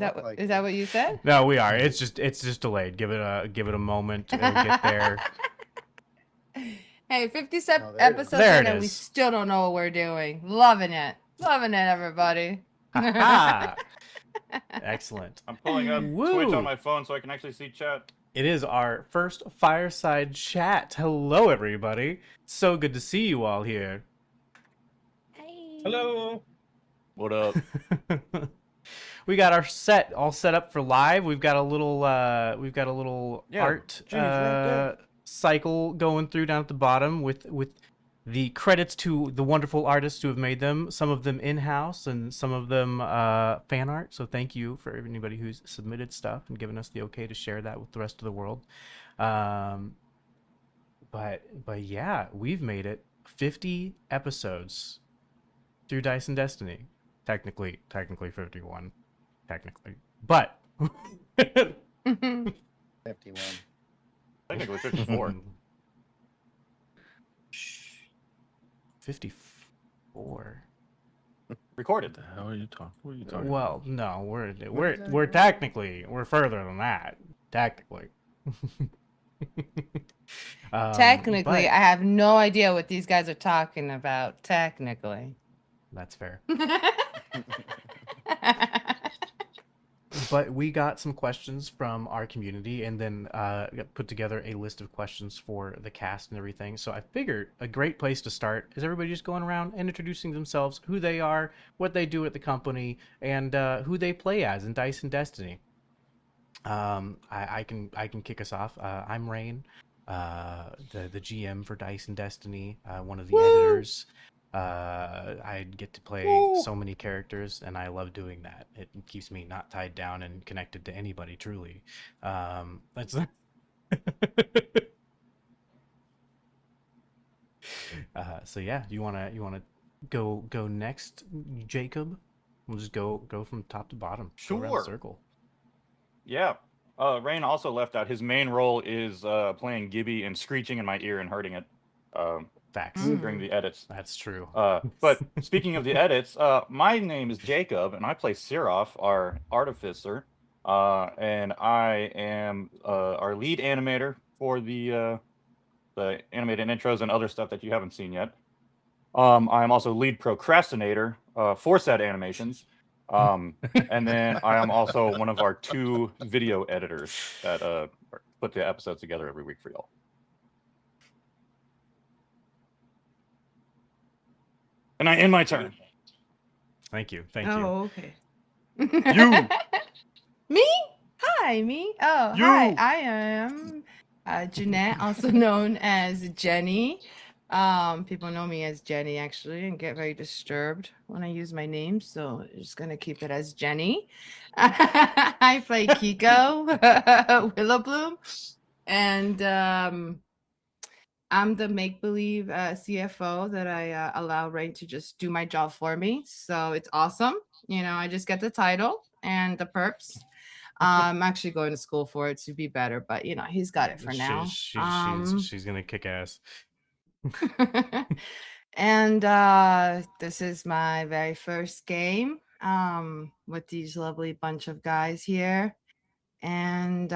Is that what you said? No, we are. It's just delayed. Give it a moment. It'll get there. Hey, 57 Oh, episodes There in it and we is. still don't know what we're doing. Loving it, everybody. Ha! Excellent. I'm pulling up Twitch on my phone so I can actually see chat. It is our first Fireside chat. Hello, everybody. So good to see you all here. Hey. Hello. What up? We got our set all set up for live. We've got a little art cycle going through down at the bottom with the credits to the wonderful artists who have made them. Some of them in-house and some of them fan art. So thank you for anybody who's submitted stuff and given us the okay to share that with the rest of the world. But yeah, we've made it 50 episodes through Dice and Destiny. Technically 51. Technically. But 51. Technically 54. 54. Recorded. What the hell are you talking? What are you talking Well, no, we're technically further than that. Technically. Technically, but I have no idea what these guys are talking about. Technically. that's fair. But we got some questions from our community and then put together a list of questions for the cast and everything. So I figured a great place to start is everybody just going around and introducing themselves, who they are, what they do at the company, and who they play as in Dice and Destiny. I can kick us off. I'm Rain, the GM for Dice and Destiny, one of the editors. I get to play so many characters, and I love doing that. It keeps me not tied down and connected to anybody. Truly, that's. So yeah, you wanna go next, Jacob? We'll just go from top to bottom. Go around the Sure. circle. Yeah. Rain also left out. His main role is playing Gibby and screeching in my ear and hurting it. Facts. During the edits. That's true. But speaking of the edits, my name is Jacob, and I play Seraph, our artificer, and I am our lead animator for the animated intros and other stuff that you haven't seen yet. I am also lead procrastinator for said animations, and then I am also one of our 2 video editors that put the episodes together every week for y'all. And I end my turn. Thank you. Thank you. Oh, okay. You. Me? Hi, me. Oh, You. hi. I am Jeanette, also known as Jenny. People know me as Jenny actually, and get very disturbed when I use my name, so I'm just gonna keep it as Jenny. I play Kiko Willowbloom, and I'm the make-believe CFO that I allow Rain to just do my job for me. So it's awesome. You know, I just get the title and the perps. I'm actually going to school for it to be better, but you know, he's got it for now. She's gonna kick ass. And this is my very first game with these lovely bunch of guys here. And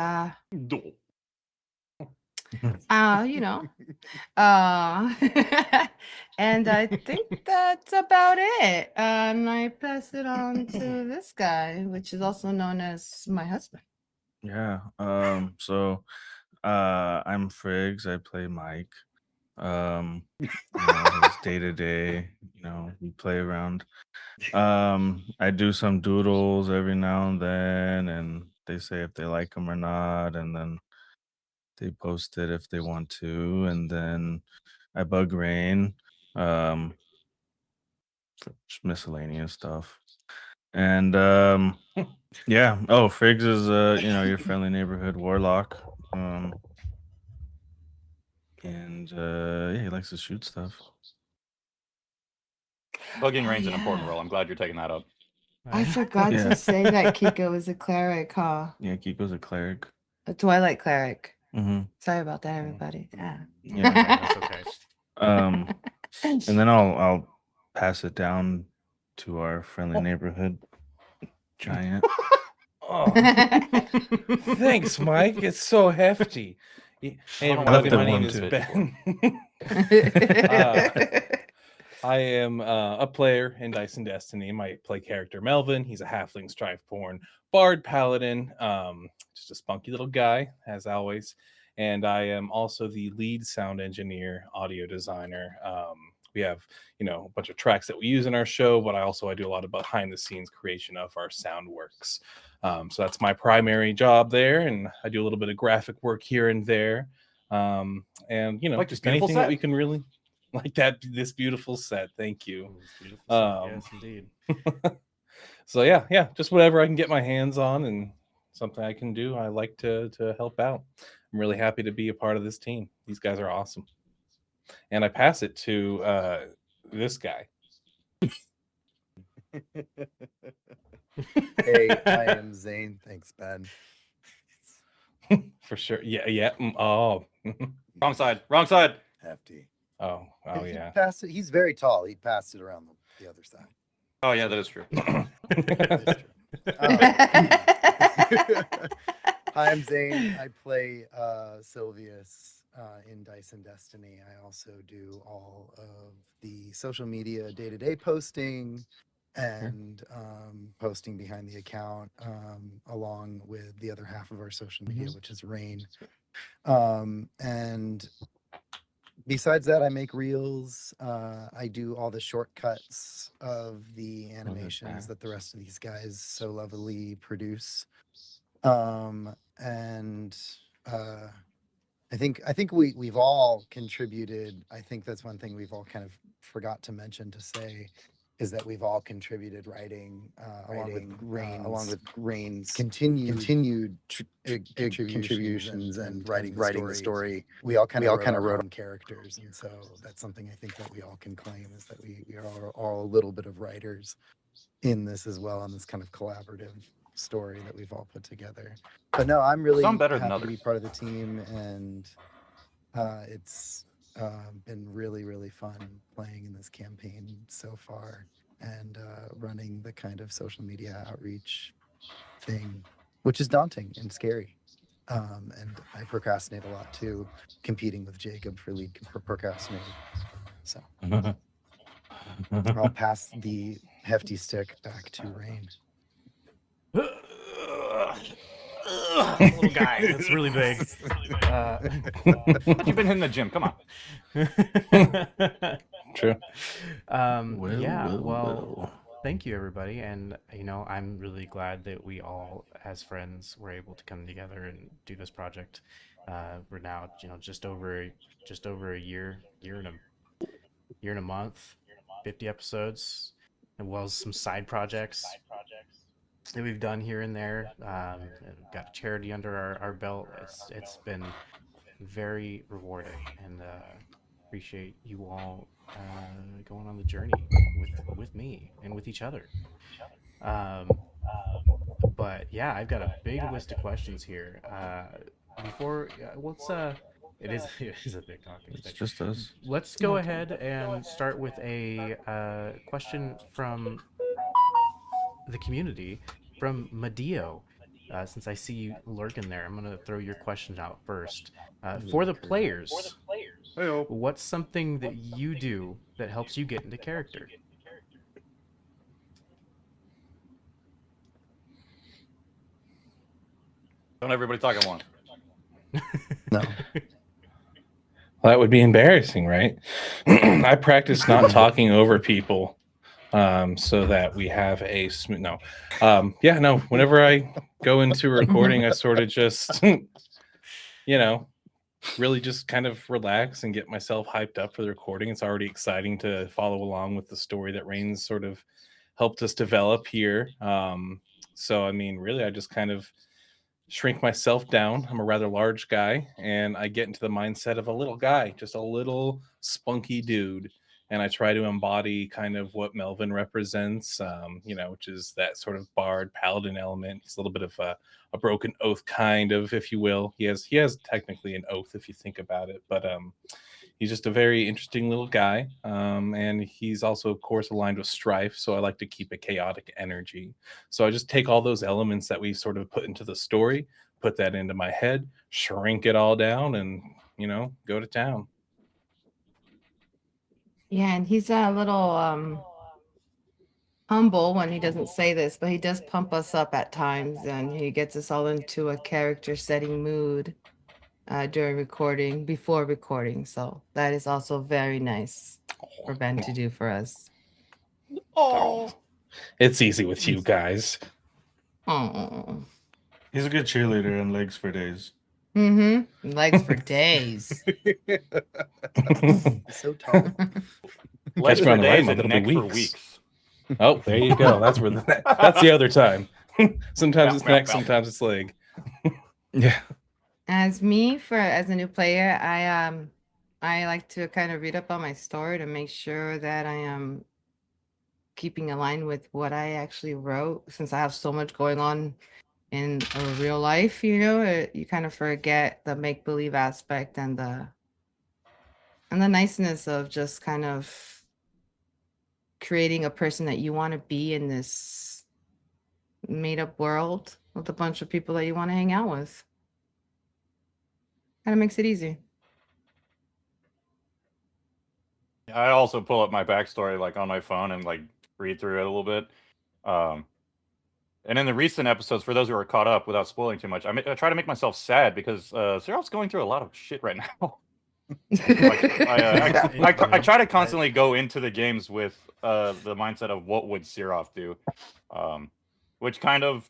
you know, and I think that's about it. And I pass it on to this guy, which is also known as my husband. Yeah. So I'm Friggs. I play Mike. His day to day, we play around. I do some doodles every now and then, and they say if they like them or not, and then they post it if they want to, and then I bug Rain, for just miscellaneous stuff, and yeah. Oh, Friggs is your friendly neighborhood warlock, and yeah, he likes to shoot stuff. Bugging Rain's an important role. I'm glad you're taking that up. I forgot to say that Kiko is a cleric, huh? Yeah, Kiko's a cleric. A Twilight cleric. Mm-hmm. Sorry about that, everybody. Yeah, that's okay. And then I'll pass it down to our friendly neighborhood giant. Thanks, Mike. It's so hefty. Hey, don't know why everybody, they my put name one is too. Ben. I am a player in Dice and Destiny. My play character Melvin. He's a halfling strife-born bard paladin. Just a spunky little guy, as always. And I am also the lead sound engineer, audio designer. We have, a bunch of tracks that we use in our show, but I do a lot of behind the scenes creation of our sound works. So that's my primary job there, and I do a little bit of graphic work here and there. And Like this just beautiful anything that set? we can really like this beautiful set. Thank you. It's beautiful set. Um, Yes, indeed. So yeah, just whatever I can get my hands on and something I can do, I like to help out. I'm really happy to be a part of this team. These guys are awesome. And I pass it to this guy. Hey, I am Zane. Thanks, Ben. For sure. Yeah. Oh. Wrong side. Wrong side. Hefty. Oh, He yeah. passed it. He's very tall. He passed it around the other side. Oh yeah, that is true. That is true. Hi, I'm Zane. I play Sylvius in Dice and Destiny. I also do all of the social media day-to-day posting and posting behind the account, along with the other half of our social media, which is Rain. And besides that, I make reels. I do all the shortcuts of the animations that the rest of these guys so lovely produce. And I think we've all contributed. I think that's one thing we've all kind of forgot to mention to say is that we've all contributed writing along with Rain's continued contributions and writing the story. We all kind of wrote our own characters, and so that's something I think that we all can claim is that we are all a little bit of writers in this as well, on this kind of collaborative story that we've all put together. But no, I'm really Some better than happy to be others. part of the team, and it's been really, really fun playing in this campaign so far and running the kind of social media outreach thing, which is daunting and scary. And I procrastinate a lot too, competing with Jacob for lead procrastinating. So I'll pass the hefty stick back to Rain. Little guy. That's really big. But you've been hitting the gym. Come on. True. Well, thank you, everybody. And, I'm really glad that we all, as friends, were able to come together and do this project. We're now, just over a year and a month, 50 episodes, as well as some side projects that we've done here and there. And got a charity under our belt. It's been very rewarding, and appreciate you all going on the journey with me and with each other. But yeah, I've got a big list of questions here. Before let's it is it is a big topic. It's just us. Let's go ahead and start with a question from the community, from Madio. Since I see you lurking there, I'm gonna throw your question out first. For the players, Hey-o. what's something that you do that helps you get into character? Don't everybody talk at once. No. Well, that would be embarrassing, right? I practice not talking over people, so that we have a smooth. No, whenever I go into a recording, I sort of just, really just kind of relax and get myself hyped up for the recording. It's already exciting to follow along with the story that Rain's sort of helped us develop here. So, I mean, really, I just kind of shrink myself down. I'm a rather large guy, and I get into the mindset of a little guy, just a little spunky dude. And I try to embody kind of what Melvin represents, which is that sort of bard paladin element. He's a little bit of a broken oath, kind of, if you will. He has technically an oath if you think about it, but he's just a very interesting little guy. And he's also, of course, aligned with Strife. So I like to keep a chaotic energy. So I just take all those elements that we sort of put into the story, put that into my head, shrink it all down, and, go to town. Yeah, and he's a little humble when he doesn't say this, but he does pump us up at times, and he gets us all into a character setting mood during recording, before recording. So that is also very nice for Ben to do for us. Oh, it's easy with you guys. Oh. He's a good cheerleader and legs for days. Mm-hmm. Legs for days. He's so tall. Legs me for on the right days month, and it'll be neck for weeks. weeks. Oh, there you go. That's where that's the other time. Sometimes Bow, it's bow, neck, bow. sometimes it's leg. Yeah. As a new player, I like to kind of read up on my story to make sure that I am keeping aligned with what I actually wrote, since I have so much going on in a real life, you kind of forget the make believe aspect and the niceness of just kind of creating a person that you want to be in this made up world with a bunch of people that you want to hang out with. Kind of makes it easy. I also pull up my backstory like on my phone and like read through it a little bit. And in the recent episodes, for those who are caught up without spoiling too much, I try to make myself sad because Cyril's going through a lot of shit right now. I try to constantly go into the games with the mindset of what would Sirov do, which kind of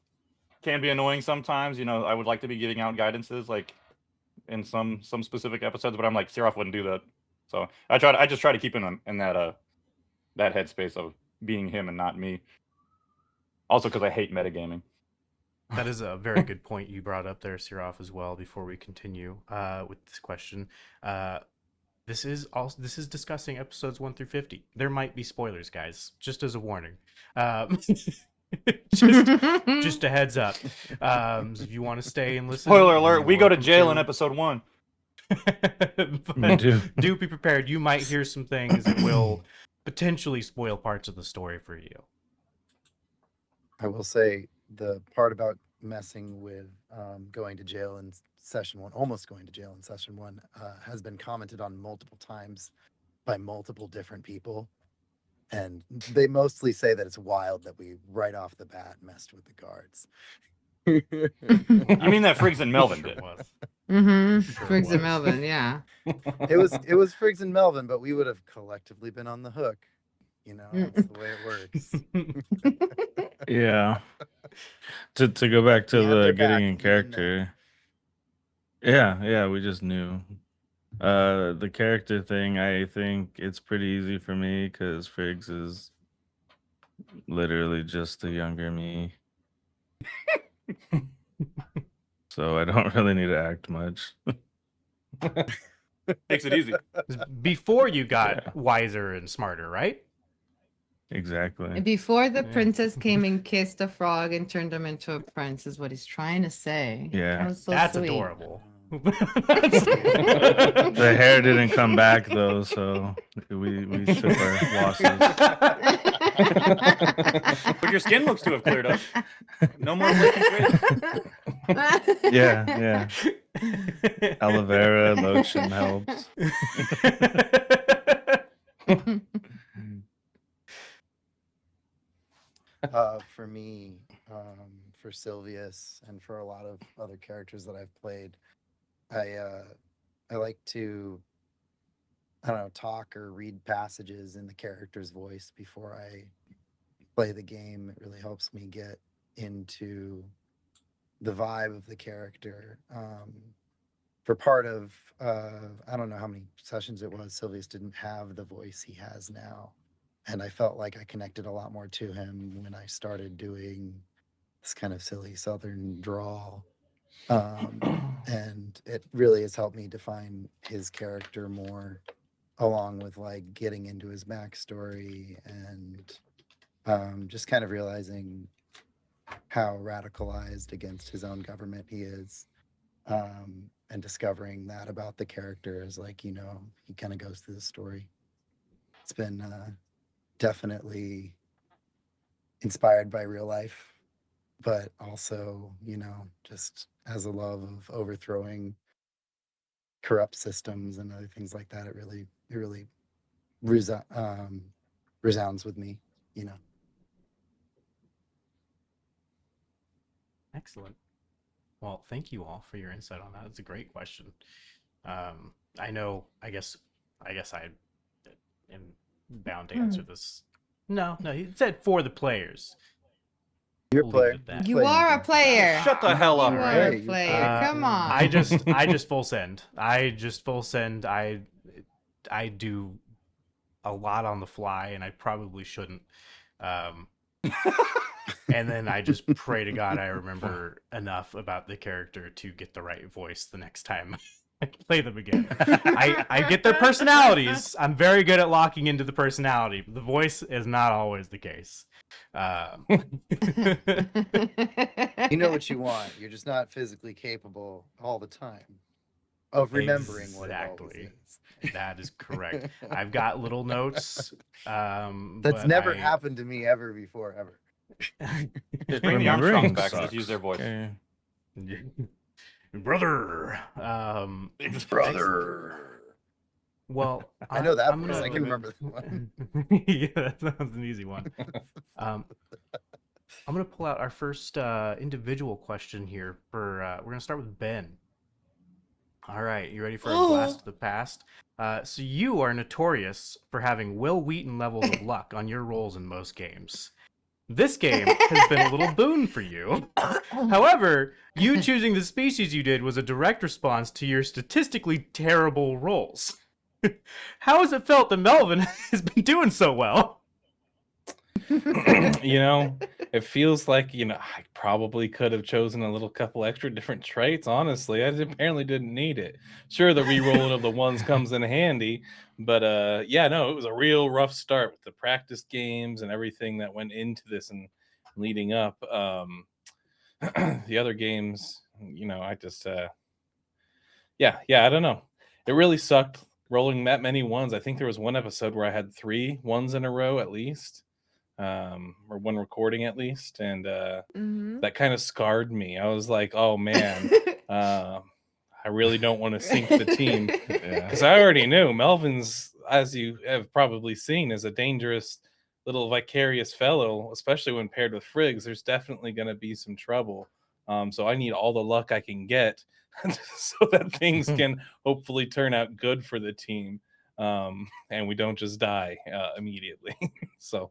can be annoying sometimes. I would like to be giving out guidances like in some specific episodes, but I'm like, Sirov wouldn't do that. So I just try to keep him in that headspace of being him and not me. Also, because I hate metagaming. That is a very good point you brought up there, Siraf, as well. Before we continue with this question, this is discussing episodes 1 through 50. There might be spoilers, guys. Just as a warning. Just a heads up. So if you want to stay and listen, Spoiler alert: we go to welcome jail in episode 1. But do. do be prepared. You might hear some things that will potentially spoil parts of the story for you. I will say the part about messing with going to jail in session 1, almost going to jail in session 1, has been commented on multiple times by multiple different people. And they mostly say that it's wild that we right off the bat messed with the guards. You mean that Friggs and Melvin Sure did? was. Mm-hmm. Friggs and was. Melvin, yeah. It was Friggs and Melvin, but we would have collectively been on the hook. That's the way it works. Yeah. To go back to We had the their getting back, in we didn't know. character. Yeah, we just knew. The character thing, I think it's pretty easy for me because Friggs is literally just a younger me. So I don't really need to act much. Makes it easy. Before you got Yeah. wiser and smarter, right? Exactly. Before the Yeah. princess came and kissed a frog and turned him into a prince, is what he's trying to say. Yeah. That was so That's sweet. adorable. The hair didn't come back though, so we took our losses. But your skin looks to have cleared up. No more flaking face. Yeah. Aloe vera lotion helps. For me, for Sylvius, and for a lot of other characters that I've played, I like to, I don't know, talk or read passages in the character's voice before I play the game. It really helps me get into the vibe of the character. For part of, I don't know how many sessions it was, Sylvius didn't have the voice he has now. And I felt like I connected a lot more to him when I started doing this kind of silly Southern drawl. And it really has helped me define his character more, along with like getting into his backstory and just kind of realizing how radicalized against his own government he is. and discovering that about the character as like, you know, he kind of goes through the story. It's been definitely inspired by real life, but also, you know, just as a love of overthrowing corrupt systems and other things like that. It really resounds with me, you know. Excellent. Well, thank you all for your insight on that. It's a great question. I know. I guess I am bound to answer this. No, he said for the players. You're a We'll leave it player. at that. You are a player. Shut the hell You up, are Ray. a player. Come on. I just full send. I do a lot on the fly, and I probably shouldn't. And then I just pray to God I remember enough about the character to get the right voice the next time I play them again. I get their personalities. I'm very good at locking into the personality, but the voice is not always the case. You know what you want. You're just not physically capable all the time of remembering what it always Exactly. is. That is correct. I've got little notes. That's but never happened to me ever before, ever. Just bring the Armstrongs back and just use their voice. Okay. Brother. Brother. Well, I know that I'm voice. gonna- I can remember that one. Yeah, that sounds an easy one. I'm gonna pull out our first individual question here. We're gonna start with Ben. All right, you ready for a blast to the past? So you are notorious for having Will Wheaton levels of luck on your rolls in most games. This game has been a little boon for you. However, you choosing the species you did was a direct response to your statistically terrible rolls. How has it felt that Melvin has been doing so well? You know, it feels like, you know, I probably could have chosen a little couple extra different traits. Honestly, I apparently didn't need it. Sure, the re-rolling of the ones comes in handy, but yeah, no, it was a real rough start with the practice games and everything that went into this and leading up. The other games, you know, I just yeah, I don't know. It really sucked rolling that many ones. I think there was one episode where I had 3 ones in a row at least, or one recording at least, and that kind of scarred me. I was like, oh man, I really don't want to sink the team because I already knew Melvin's, as you have probably seen, is a dangerous little vicarious fellow, especially when paired with Friggs. There's definitely going to be some trouble. So I need all the luck I can get so that things can hopefully turn out good for the team, and we don't just die immediately. So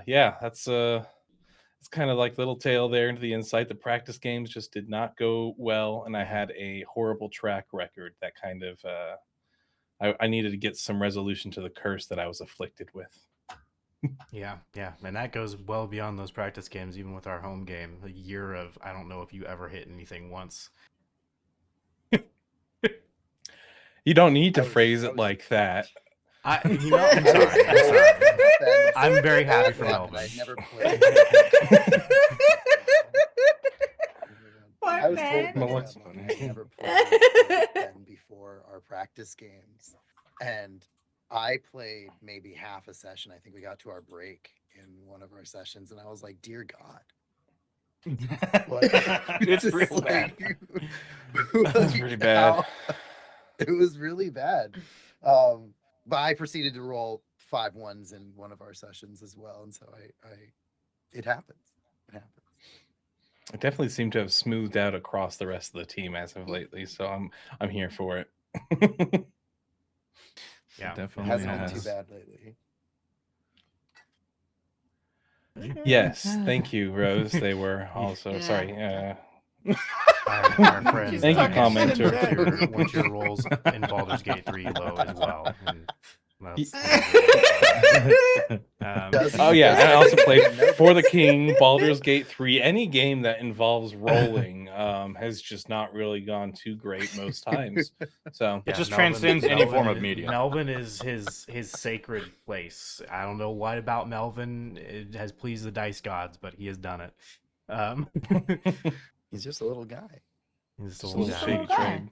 yeah, that's it's kind of like little tail there into the insight. The practice games just did not go well, and I had a horrible track record that kind of I needed to get some resolution to the curse that I was afflicted with. Yeah, and that goes well beyond those practice games. Even with our home game, a year of I don't know if you ever hit anything once. You don't need to I was- phrase I it was- like that. I'm sorry. I'm very happy for Luck, Melvin. I'd never played. I was told Ben. by Melissa. someone I'd never played Ben before our practice games, and I played maybe half a session. I think we got to our break in one of our sessions, and I was like, "Dear God, what?" It's Just real bad. That's pretty bad. how- It was really bad. But I proceeded to roll 5 ones in one of our sessions as well, and so it happens. It happens. It definitely seemed to have smoothed out across the rest of the team as of lately, so I'm here for it. Yeah, It Definitely hasn't been has. too bad lately. Yes, thank you, Rose. They were also Yeah. sorry. our friends. Thank you, Yes, commenter. What's your roles in Baldur's Gate 3 low as well? And that's, Oh yeah, I also played For the King, Baldur's Gate 3. Any game that involves rolling has just not really gone too great most times. So It just transcends any form of is- media. Melvin is his sacred place. I don't know what about Melvin it has pleased the dice gods, but he has done it. He's just a little guy. He's just a Just a little little Just a guy. little shaky guy. trade.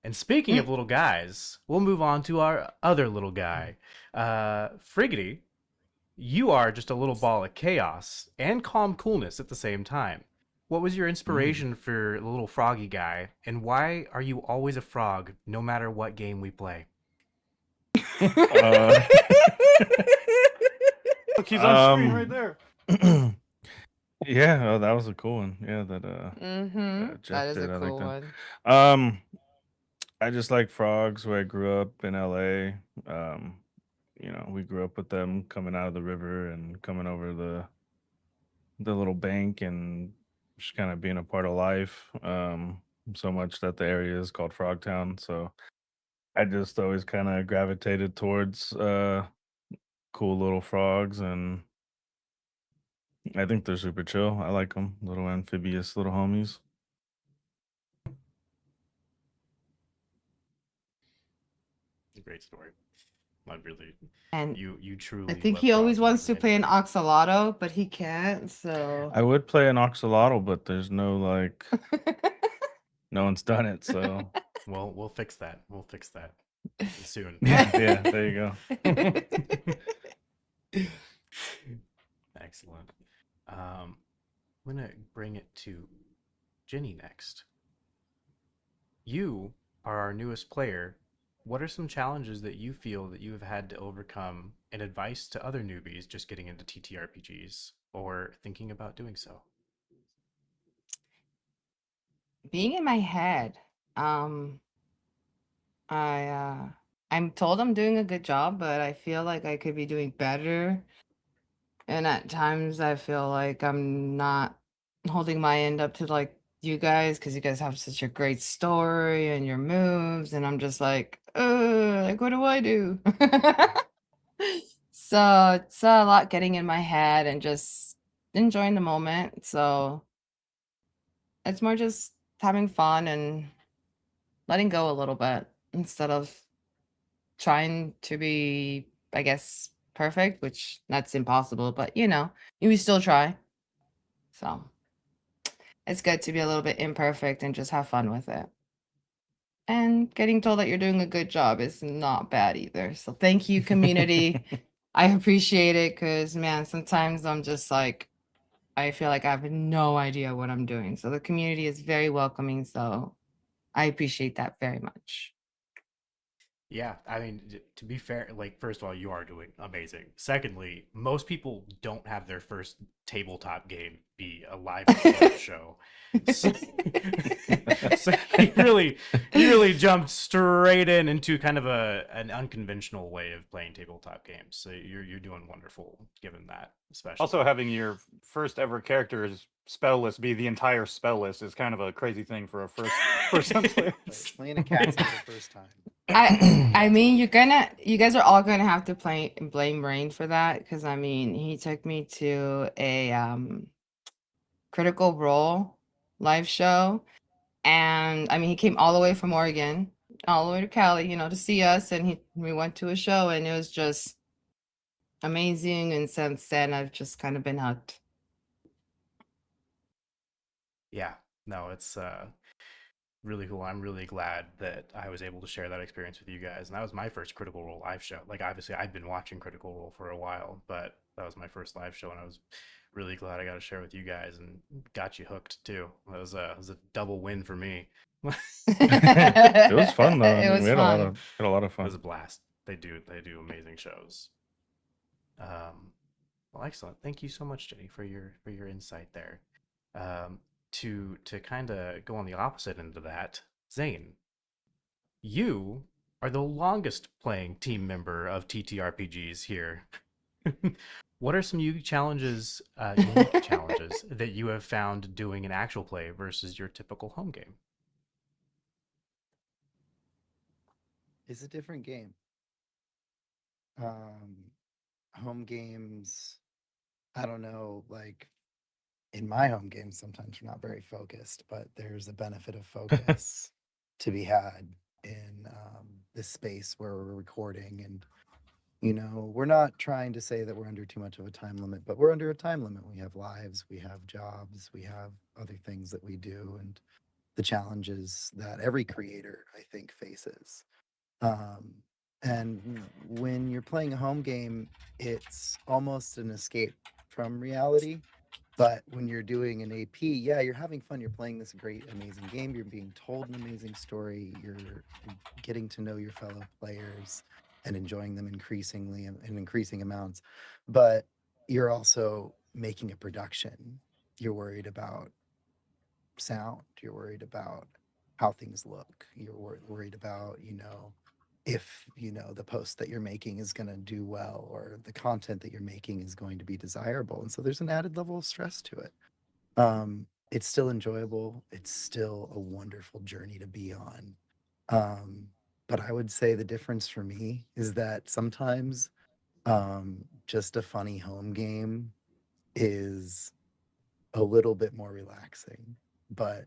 And speaking of Mm. little guys, we'll move on to our other little guy. Friggity, you are just a little ball of chaos and calm coolness at the same time. What was your inspiration for the little froggy guy, and why are you always a frog no matter what game we play? Uh, Look, he's on screen right um, there. yeah, that was a cool one. Yeah, that Mm-hmm. Jeff That is did. a I like cool that. one. Um, I just like frogs. Where I grew up in LA. Um, we grew up with them coming out of the river and coming over the little bank and just kind of being a part of life. So much that the area is called Frogtown. So I just always kind of gravitated towards cool little frogs, and I think they're super chill. I like them, little amphibious little homies. Great story. I really, And you I truly think love he always frogs more wants than to play an anybody. oxalotl, but he can't. So I would play an oxalotl, but there's no like, no one's done it. So Well, we'll fix that. We'll fix that soon. yeah, there you go. Excellent. I'm gonna bring it to Jenny next. You are our newest player. What are some challenges that you feel that you have had to overcome, and advice to other newbies just getting into TTRPGs or thinking about doing so? Being in my head, um, I I'm told I'm doing a good job, but I feel like I could be doing better. And at times I feel like I'm not holding my end up to like you guys because you guys have such a great story and your moves, and I'm just like what do I do? So it's a lot getting in my head and just enjoying the moment. So it's more just having fun and letting go a little bit instead of trying to be, I guess, perfect, which that's impossible, but you still try. So it's good to be a little bit imperfect and just have fun with it. And getting told that you're doing a good job is not bad either. So thank you, community. I appreciate it because, man, sometimes I'm just like, I feel like I have no idea what I'm doing. So the community is very welcoming. So I appreciate that very much. Yeah, I mean, to be fair, like, first of all, you are doing amazing. Secondly, most people don't have their first tabletop game be a live show. So, so you really jumped straight into kind of an unconventional way of playing tabletop games. So you're doing wonderful given that, especially. Also, having your first ever character's spell list be the entire spell list is kind of a crazy thing for a first time player. Right, playing a cat for the first time. I mean, you guys are all gonna have to blame Rain for that because I mean, he took me to a Critical Role live show, and I mean, he came all the way from Oregon, all the way to Cali, to see us, and we went to a show, and it was just amazing. And since then, I've just kind of been hooked. Yeah, no, it's really cool. I'm really glad that I was able to share that experience with you guys. And that was my first Critical Role live show. Like, obviously, I'd been watching Critical Role for a while, but that was my first live show, and I was really glad I got to share with you guys and got you hooked too. It was a double win for me. It was fun though. I It mean, was we had fun. a lot of It was a fun. blast. They do amazing shows. Well, excellent. Thank you so much, Jenny, for your insight there. To kind of go on the opposite end of that, Zane, you are the longest playing team member of TTRPGs here. What are some unique challenges that you have found doing an actual play versus your typical home game? It's a different game. Home games, I don't know, like in my home games, sometimes we're not very focused, but there's a benefit of focus to be had in this space where we're recording. And, we're not trying to say that we're under too much of a time limit, but we're under a time limit. We have lives, we have jobs, we have other things that we do. And the challenges that every creator, I think, faces. Um, and when you're playing a home game, it's almost an escape from reality. But when you're doing an AP, yeah, you're having fun. You're playing this great, amazing game. You're being told an amazing story. You're getting to know your fellow players and enjoying them increasingly in increasing amounts. But you're also making a production. You're worried about sound. You're worried about how things look. You're worried about, if, the post that you're making is going to do well or the content that you're making is going to be desirable. And so there's an added level of stress to it. It's still enjoyable. It's still a wonderful journey to be on. But I would say the difference for me is that sometimes just a funny home game is a little bit more relaxing. But,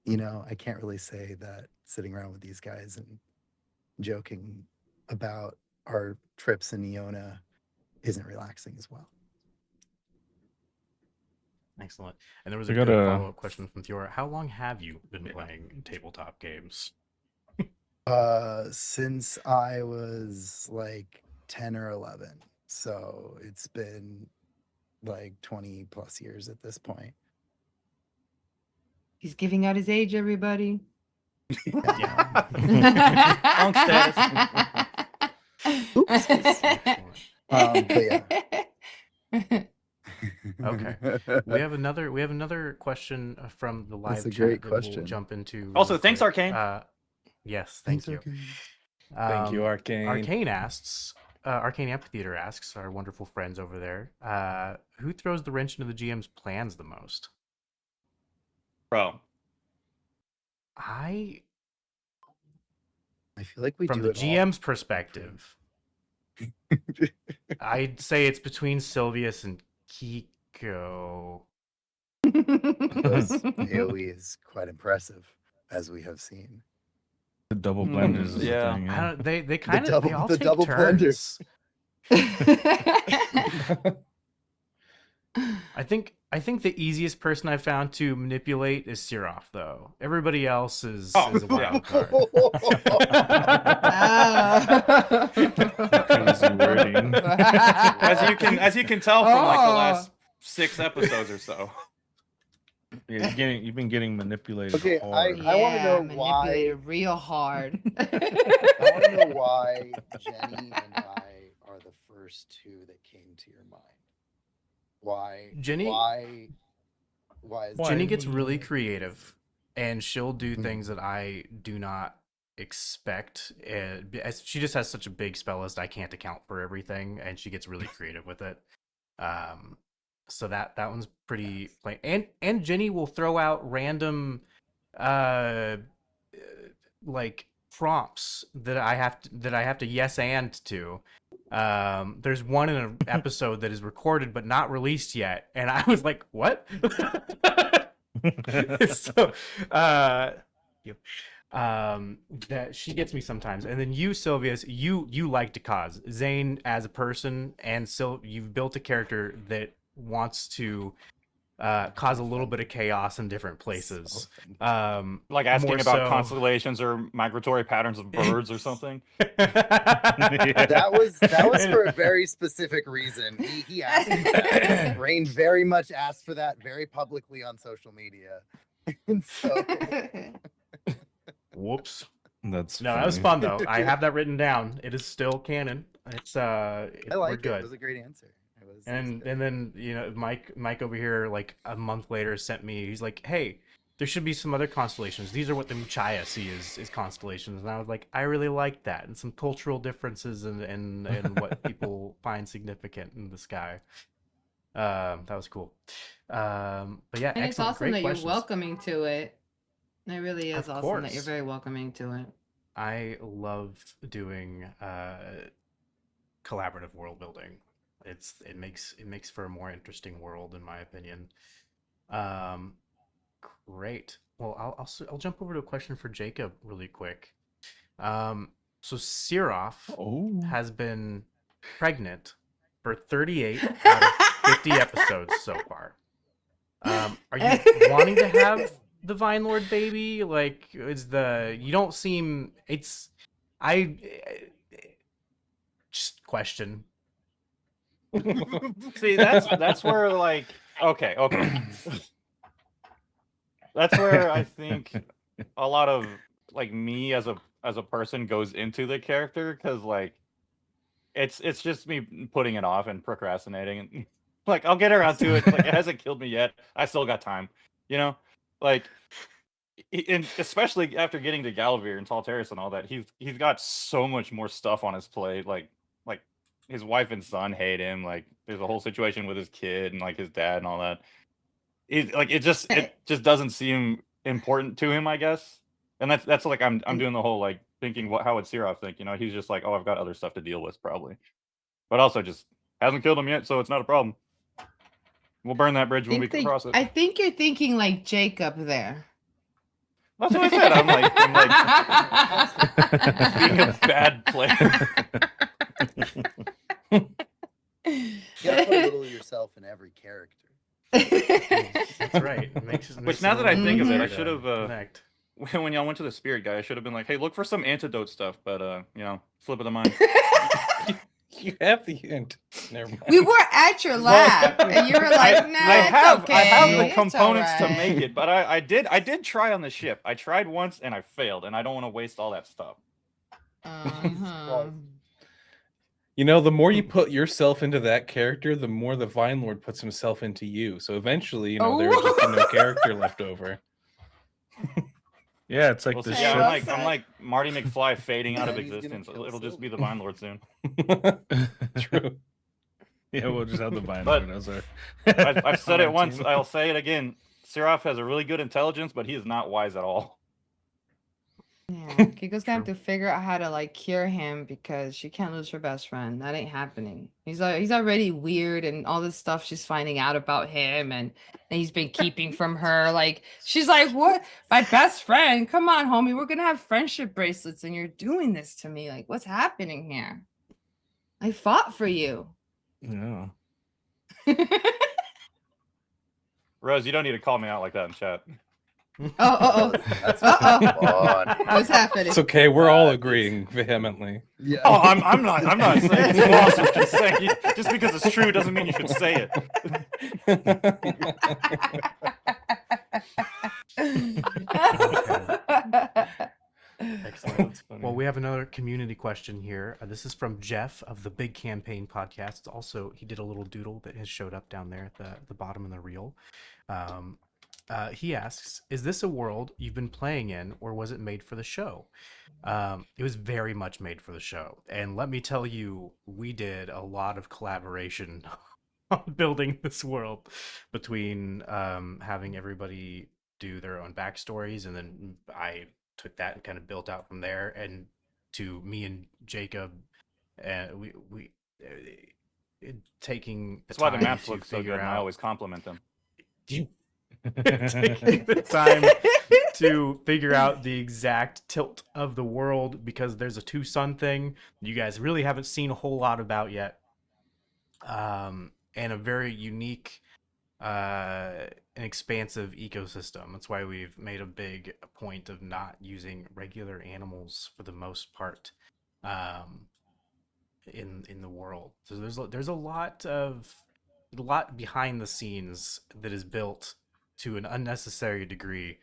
I can't really say that sitting around with these guys and joking about our trips in Iona isn't relaxing as well. Excellent. And there was I a got good a- follow-up question from Theora. How long have you been playing tabletop games? Since I was like 10 or 11. So it's been like 20 plus years at this point. He's giving out his age, everybody. Yeah. Punk status. Excellent. But yeah. Okay. We have another question from the That's live a chat great that we'll question. jump into. Also, really thanks, quick. Arcane. Yes, thank you. Thank you, Arcane. Arcane asks, Arcane Amphitheater asks, our wonderful friends over there, who throws the wrench into the GM's plans the most? Bro, I feel like we From do the it all. GM's perspective, I'd say it's between Sylvius and Kiko. Those AoE is quite impressive, as we have seen. The double blenders is yeah. the thing. I Yeah. don't. They kind of. They all the take double turns. blender. I think the easiest person I found to manipulate is Sirof, though. Everybody else is Oh, a wild card. Crazy wording. as you can tell from like the Oh. last 6 episodes or so. Yeah, you've been getting manipulated Okay, hard. I wanna know manipulated real hard. I want to know why Jenny and I are the first two that came to your mind. Why? Jenny- Why is Jenny Why? gets really creative, and she'll do Mhm. things that I do not expect. As she just has such a big spell list, I can't account for everything, and she gets really creative with it. So that one's pretty plain. And Jenny will throw out random, like prompts that I have to yes and to. There's one in an episode that is recorded but not released yet, and I was like, "What?" So, that she gets me sometimes, and then you, Sylvius, you like to cause. Zane as a person, and you've built a character that wants to cause a little bit of chaos in different places. Like asking More about so- constellations or migratory patterns of birds or something. That was for a very specific reason. He asked for that. Rain very much asked for that very publicly on social media. And so Whoops. That's No, that was funny. fun though. I have that written down. It is still canon. It's I we're like it. good. It was a great answer. It was And good. then Mike over here like a month later sent me. He's like, "Hey, there should be some other constellations. These are what the Muchaya see is constellations." And I was like, "I really like that, and some cultural differences and what people find significant in the sky." That was cool. But yeah, And it's excellent. awesome Great that questions. you're welcoming to it. It really is Of awesome that you're course. very welcoming to it. I love doing collaborative world building. It makes for a more interesting world, in my opinion. Great. Well, I'll jump over to a question for Jacob really quick. So Sirof Oh. has been pregnant for 38 out of 50 episodes so far. Are you wanting to have the Vine Lord baby? Like, you don't seem. I just question. See, that's where like okay. That's where I think a lot of like me as a person goes into the character because like it's just me putting it off and procrastinating and like I'll get around to it. Like it hasn't killed me yet. I still got time. You know, like and especially after getting to Galavir and Talteris and all that, he's got so much more stuff on his plate. Like his wife and son hate him. Like there's a whole situation with his kid and like his dad and all that. It just doesn't seem important to him, I guess. And that's like I'm doing the whole like thinking how would Sirov think? You know, he's just like, oh, I've got other stuff to deal with probably, but also just hasn't killed him yet, so it's not a problem. We'll burn that bridge when we cross it. I think you're thinking like Jacob there. That's what I said. I'm like being a bad player. You gotta put a little of yourself in every character. That's right. Which now that I think of it, I should have connect. when y'all went to the spirit guy, I should have been like, hey, look for some antidote stuff, but you know, slip of the mind. You have the hint. Never mind. We were at your lab, and you were like, "No, I have okay. I have the it's components to alright." make it, but I did try on the ship. I tried once and I failed, and I don't want to waste all that stuff. Uh-huh. You know, the more you put yourself into that character, the more the Vine Lord puts himself into you. So eventually, you know, there would just be no character left over. Yeah, it's like We'll the see. I Yeah, love ship. that. I'm like Marty McFly fading out of And he's gonna existence. kill It'll just be Sylvie. the Vine Lord soon. True. Yeah, we'll just have the Vine But Lord as our. I've said on it our once. team. I'll say it again. Siraf has a really good intelligence, but he is not wise at all. Yeah, Kiko's gonna have True. to figure out how to like cure him because she can't lose her best friend. That ain't happening. He's already weird and all this stuff she's finding out about him and he's been keeping from her. Like she's like, "What? My best friend? Come on, homie. We're gonna have friendship bracelets and you're doing this to me. Like, what's happening here? I fought for you." Yeah. Rose, you don't need to call me out like that in chat. Oh. That's Uh-oh. funny. What's happening? It's okay. We're all That is- agreeing vehemently. Yeah. Oh, I'm not saying it's false. I'm just saying just because it's true doesn't mean you should say it. Excellent. That's funny. Well, we have another community question here. This is from Jeff of the Big Campaign podcast. Also, he did a little doodle that has showed up down there at the bottom of the reel. He asks, "Is this a world you've been playing in, or was it made for the show?" It was very much made for the show, and let me tell you, we did a lot of collaboration on building this world between having everybody do their own backstories, and then I took that and kind of built out from there, and to me and Jacob, we taking the That's why the time maps to look so figure good, and I out always compliment them. taking the time to figure out the exact tilt of the world because there's a two sun thing you guys really haven't seen a whole lot about yet, and a very unique and expansive ecosystem. That's why we've made a big point of not using regular animals for the most part in the world. So there's a lot behind the scenes that is built to an unnecessary degree.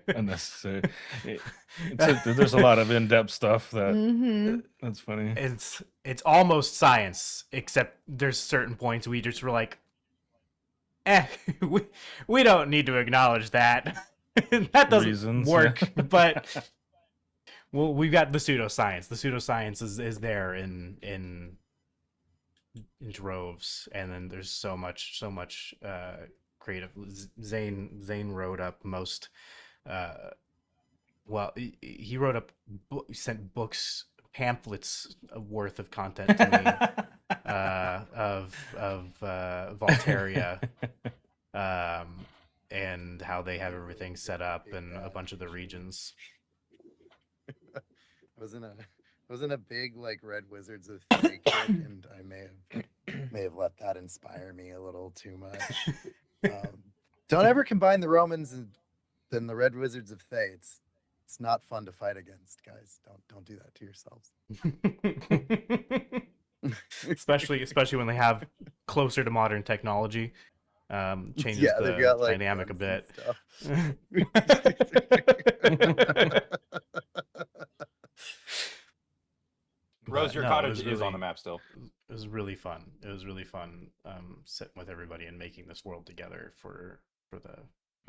Unnecessary. There's a lot of in-depth stuff that Mhm. that's funny. It's almost science, except there's certain points we just were like, we don't need to acknowledge that. That doesn't Reasons, work. yeah. But well, we've got the pseudoscience. The pseudoscience is there in droves, and then there's so much creative. Zane wrote up most. Well, he wrote up, sent books, pamphlets worth of content to me of Voltaria, and how they have everything set up and a bunch of the regions. wasn't a big like Red Wizards of Fate kick, and I may have let that inspire me a little too much. Don't ever combine the Romans and the Red Wizards of Thay. It's not fun to fight against, guys. Don't do that to yourselves. especially when they have closer to modern technology. Changes Yeah, they've the got like dynamic a guns and bit. stuff. Rose, But your no, it cottage was is on really the map still. it was really fun. It was really fun sitting with everybody and making this world together for the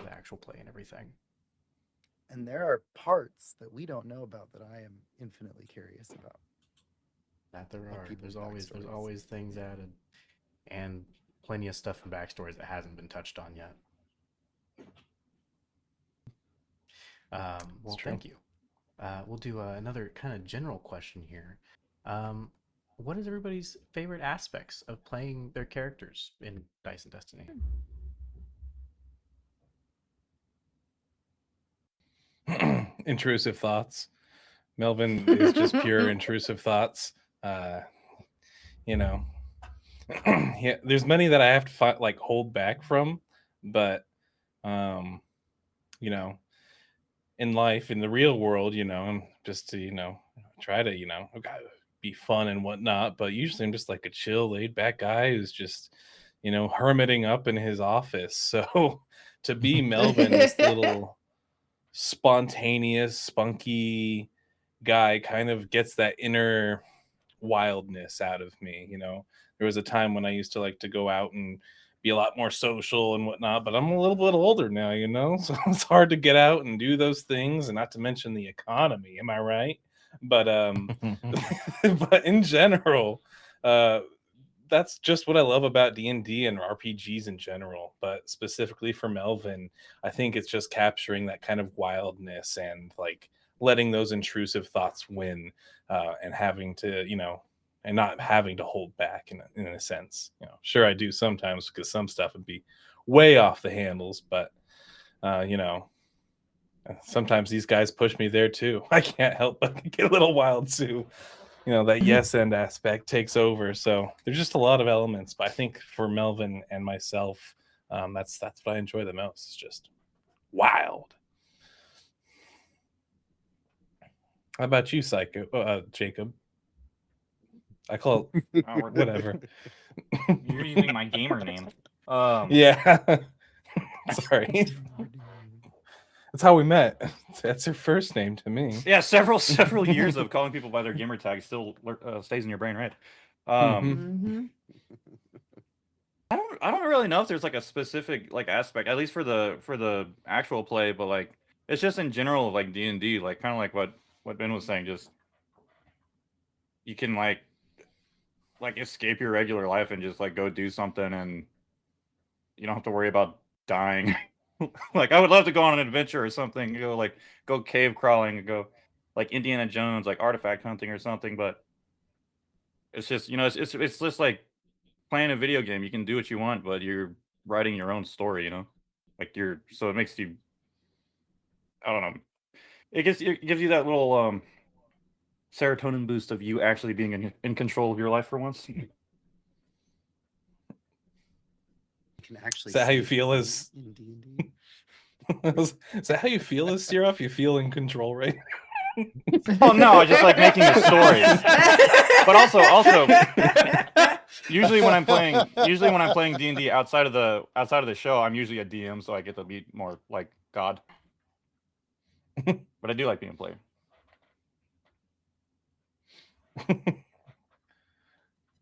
actual play and everything. And there are parts that we don't know about that I am infinitely curious about. That there Like are. people's There's backstories. always things added, and plenty of stuff and backstories that hasn't been touched on yet. Well, true. thank you. We'll do another kind of general question here. What is everybody's favorite aspects of playing their characters in Dice and Destiny? Intrusive thoughts. Melvin is just pure intrusive thoughts. You know, yeah, there's many that I have to like hold back from, but you know, in life, in the real world, I'm just to try to be fun and whatnot. But usually, I'm just like a chill, laid back guy who's just hermiting up in his office. So to be Melvin, this little spontaneous, spunky guy, kind of gets that inner wildness out of me. There was a time when I used to like to go out and be a lot more social and whatnot, but I'm a little bit older now, so it's hard to get out and do those things, and not to mention the economy. Am I right? But but in general, that's just what I love about D&D and RPGs in general. But specifically for Melvin, I think it's just capturing that kind of wildness and like letting those intrusive thoughts win, and having to, and not having to hold back in a sense. Sure I do sometimes because some stuff would be way off the handles, but sometimes these guys push me there too. I can't help but get a little wild too. That yes and aspect takes over. So there's just a lot of elements, but I think for Melvin and myself, that's what I enjoy the most. It's just wild. How about you, Jacob? I call it whatever. You're using my gamer name. Yeah. Sorry. That's how we met. That's her first name to me. Yeah, several years of calling people by their gamer tag still stays in your brain, right? I don't really know if there's like a specific like aspect, at least for the actual play, but like it's just in general like D&D, like kind of like what Ben was saying, just you can like escape your regular life and just like go do something, and you don't have to worry about dying. Like I would love to go on an adventure or something, go cave crawling and go like Indiana Jones, like artifact hunting or something, but it's just it's just like playing a video game. You can do what you want, but you're writing your own story. Like so it makes you, I don't know. It gives you that little serotonin boost of you actually being in control of your life for once. You can actually Is that how you save feel money as in D&D? Is that how you feel as Siraf? You feel in control, right? Oh no, I just like making the stories. But also usually when I'm playing D&D outside of the show, I'm usually a DM, so I get to be more like God. But I do like being a player.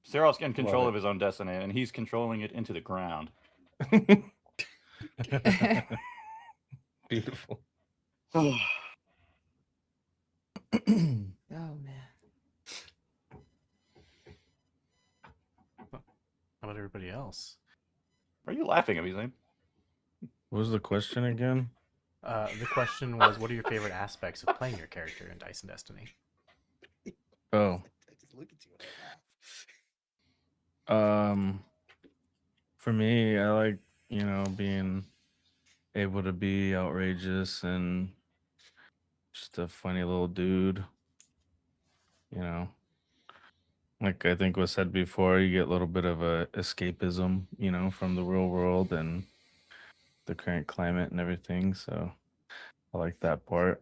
Cyril's in control of his own destiny, and he's controlling it into the ground. Beautiful. Oh man. How about everybody else? Are you laughing at me, Zane? What was the question again? The question was, what are your favorite aspects of playing your character in Dice and Destiny? Oh, I just look at you and I laugh. for me, I like, being able to be outrageous and just a funny little dude. Like I think was said before, you get a little bit of a escapism, from the real world, and the current climate and everything. So I like that part.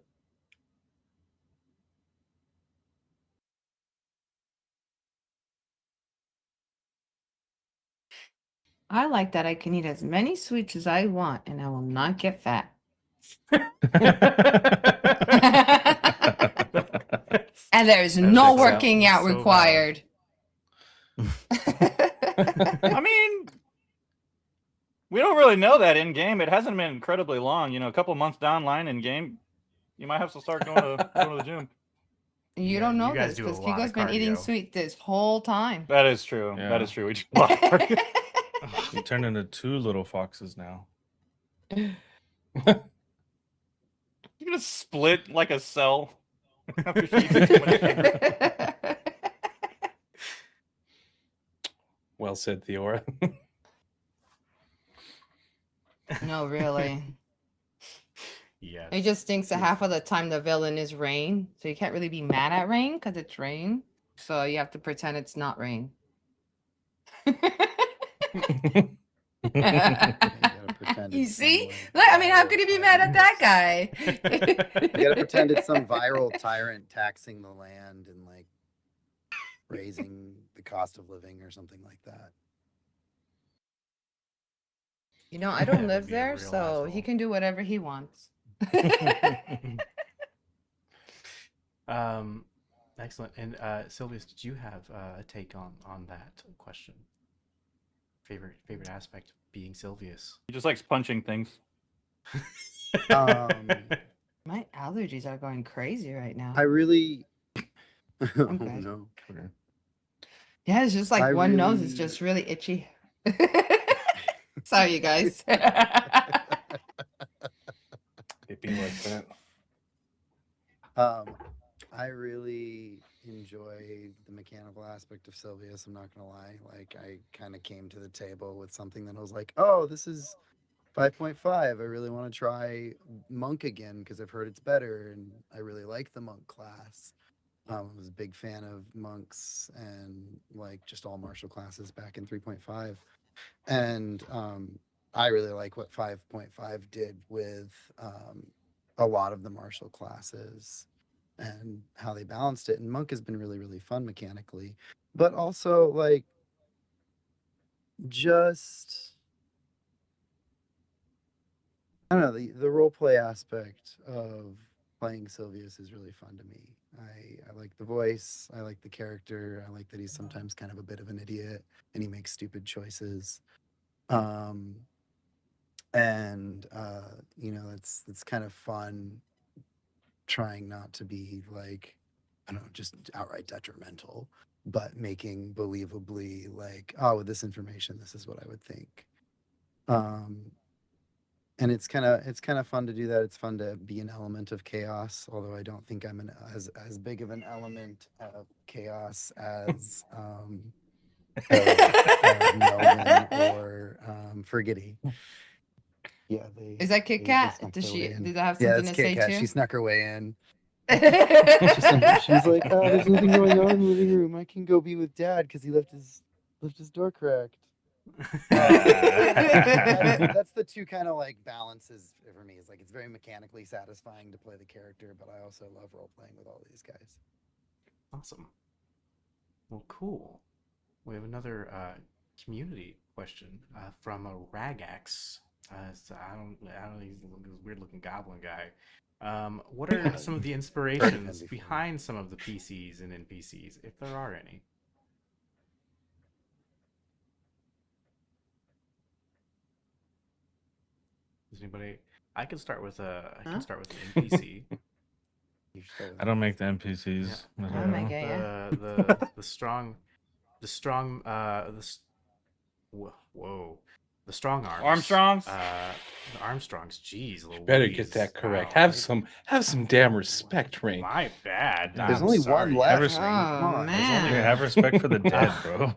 I like that I can eat as many sweets as I want and I will not get fat. And there's no makes working out so valid. required. I mean, we don't really know that in game. It hasn't been incredibly long. You know, a couple months down line in game, you might have to start going to the gym. You Yeah, don't know you guys this do a because lot of Kiko's been eating cardio. sweet this whole time. That is true. Yeah. That is true. We do a lot of cardio. You turned into 2 little foxes now. You're gonna split like a cell after she eats too much sugar. Well said, Theora. No, really. Yes. It just thinks that half of the time the villain is Rain, so you can't really be mad at Rain because it's Rain. So you have to pretend it's not Rain. You gotta pretend You it's some, see? like, Look, I mean, how viral could you be mad at that guy? You gotta pretend it's some viral tyrant taxing the land and like raising the cost of living or something like that. You know, I don't That live would be a there, real so he asshole. can do whatever he wants. Excellent. And Sylvius, did you have a take on that question? Favorite aspect of being Sylvius? He just likes punching things. My allergies are going crazy right now. I really. Oh good. no. Yeah, it's just like I one nose is really- just really itchy. Sorry, you guys. It be like that. I really enjoy the mechanical aspect of Sylvius. I'm not gonna lie. Like, I kind of came to the table with something that I was like, oh, this is 5.5. I really want to try Monk again because I've heard it's better, and I really like the Monk class. I was a big fan of monks and like just all martial classes back in 3.5, and I really like what 5.5 did with a lot of the martial classes and how they balanced it. And Monk has been really fun mechanically, but also like just I don't know, the role play aspect of playing Sylvius is really fun to me. I like the voice, I like the character, I like that he's sometimes kind of a bit of an idiot and he makes stupid choices. And you know, it's kind of fun trying not to be like, I don't know, just outright detrimental, but making believably like, oh, with this information, this is what I would think. And it's kind of fun to do that. It's fun to be an element of chaos, although I don't think I'm as big of an element of chaos as Melvin or Forgetty. Yeah, Is that Kit they Kat? snuck Does their she? way in. Did that have Yeah, something that's to say Kit Kat. too? She snuck her way in. She's She's like, oh, there's nothing going on in the living room. I can go be with Dad because he left his door cracked. That's the two kind of like balances for me. It's like it's very mechanically satisfying to play the character, but I also love role playing with all these guys. Awesome. Well, cool. We have another community question from a Ragax. So I don't know, he's a weird looking goblin guy. What are some of the inspirations before. behind some of the PCs and NPCs, if there are any? Does anybody? I can start with a. I Huh? can start with an NPC. I don't make the NPCs. Yeah. I Oh don't my know. God. Yeah. The strong whoa, the strong arms. Armstrongs? The Armstrongs. Jeez, Louise. Better get that correct. Wow. Have some damn respect, Rain. My bad. There's I'm only sorry. one left. Have Rain. Oh, Come on. There's only man. have respect for the dead, bro.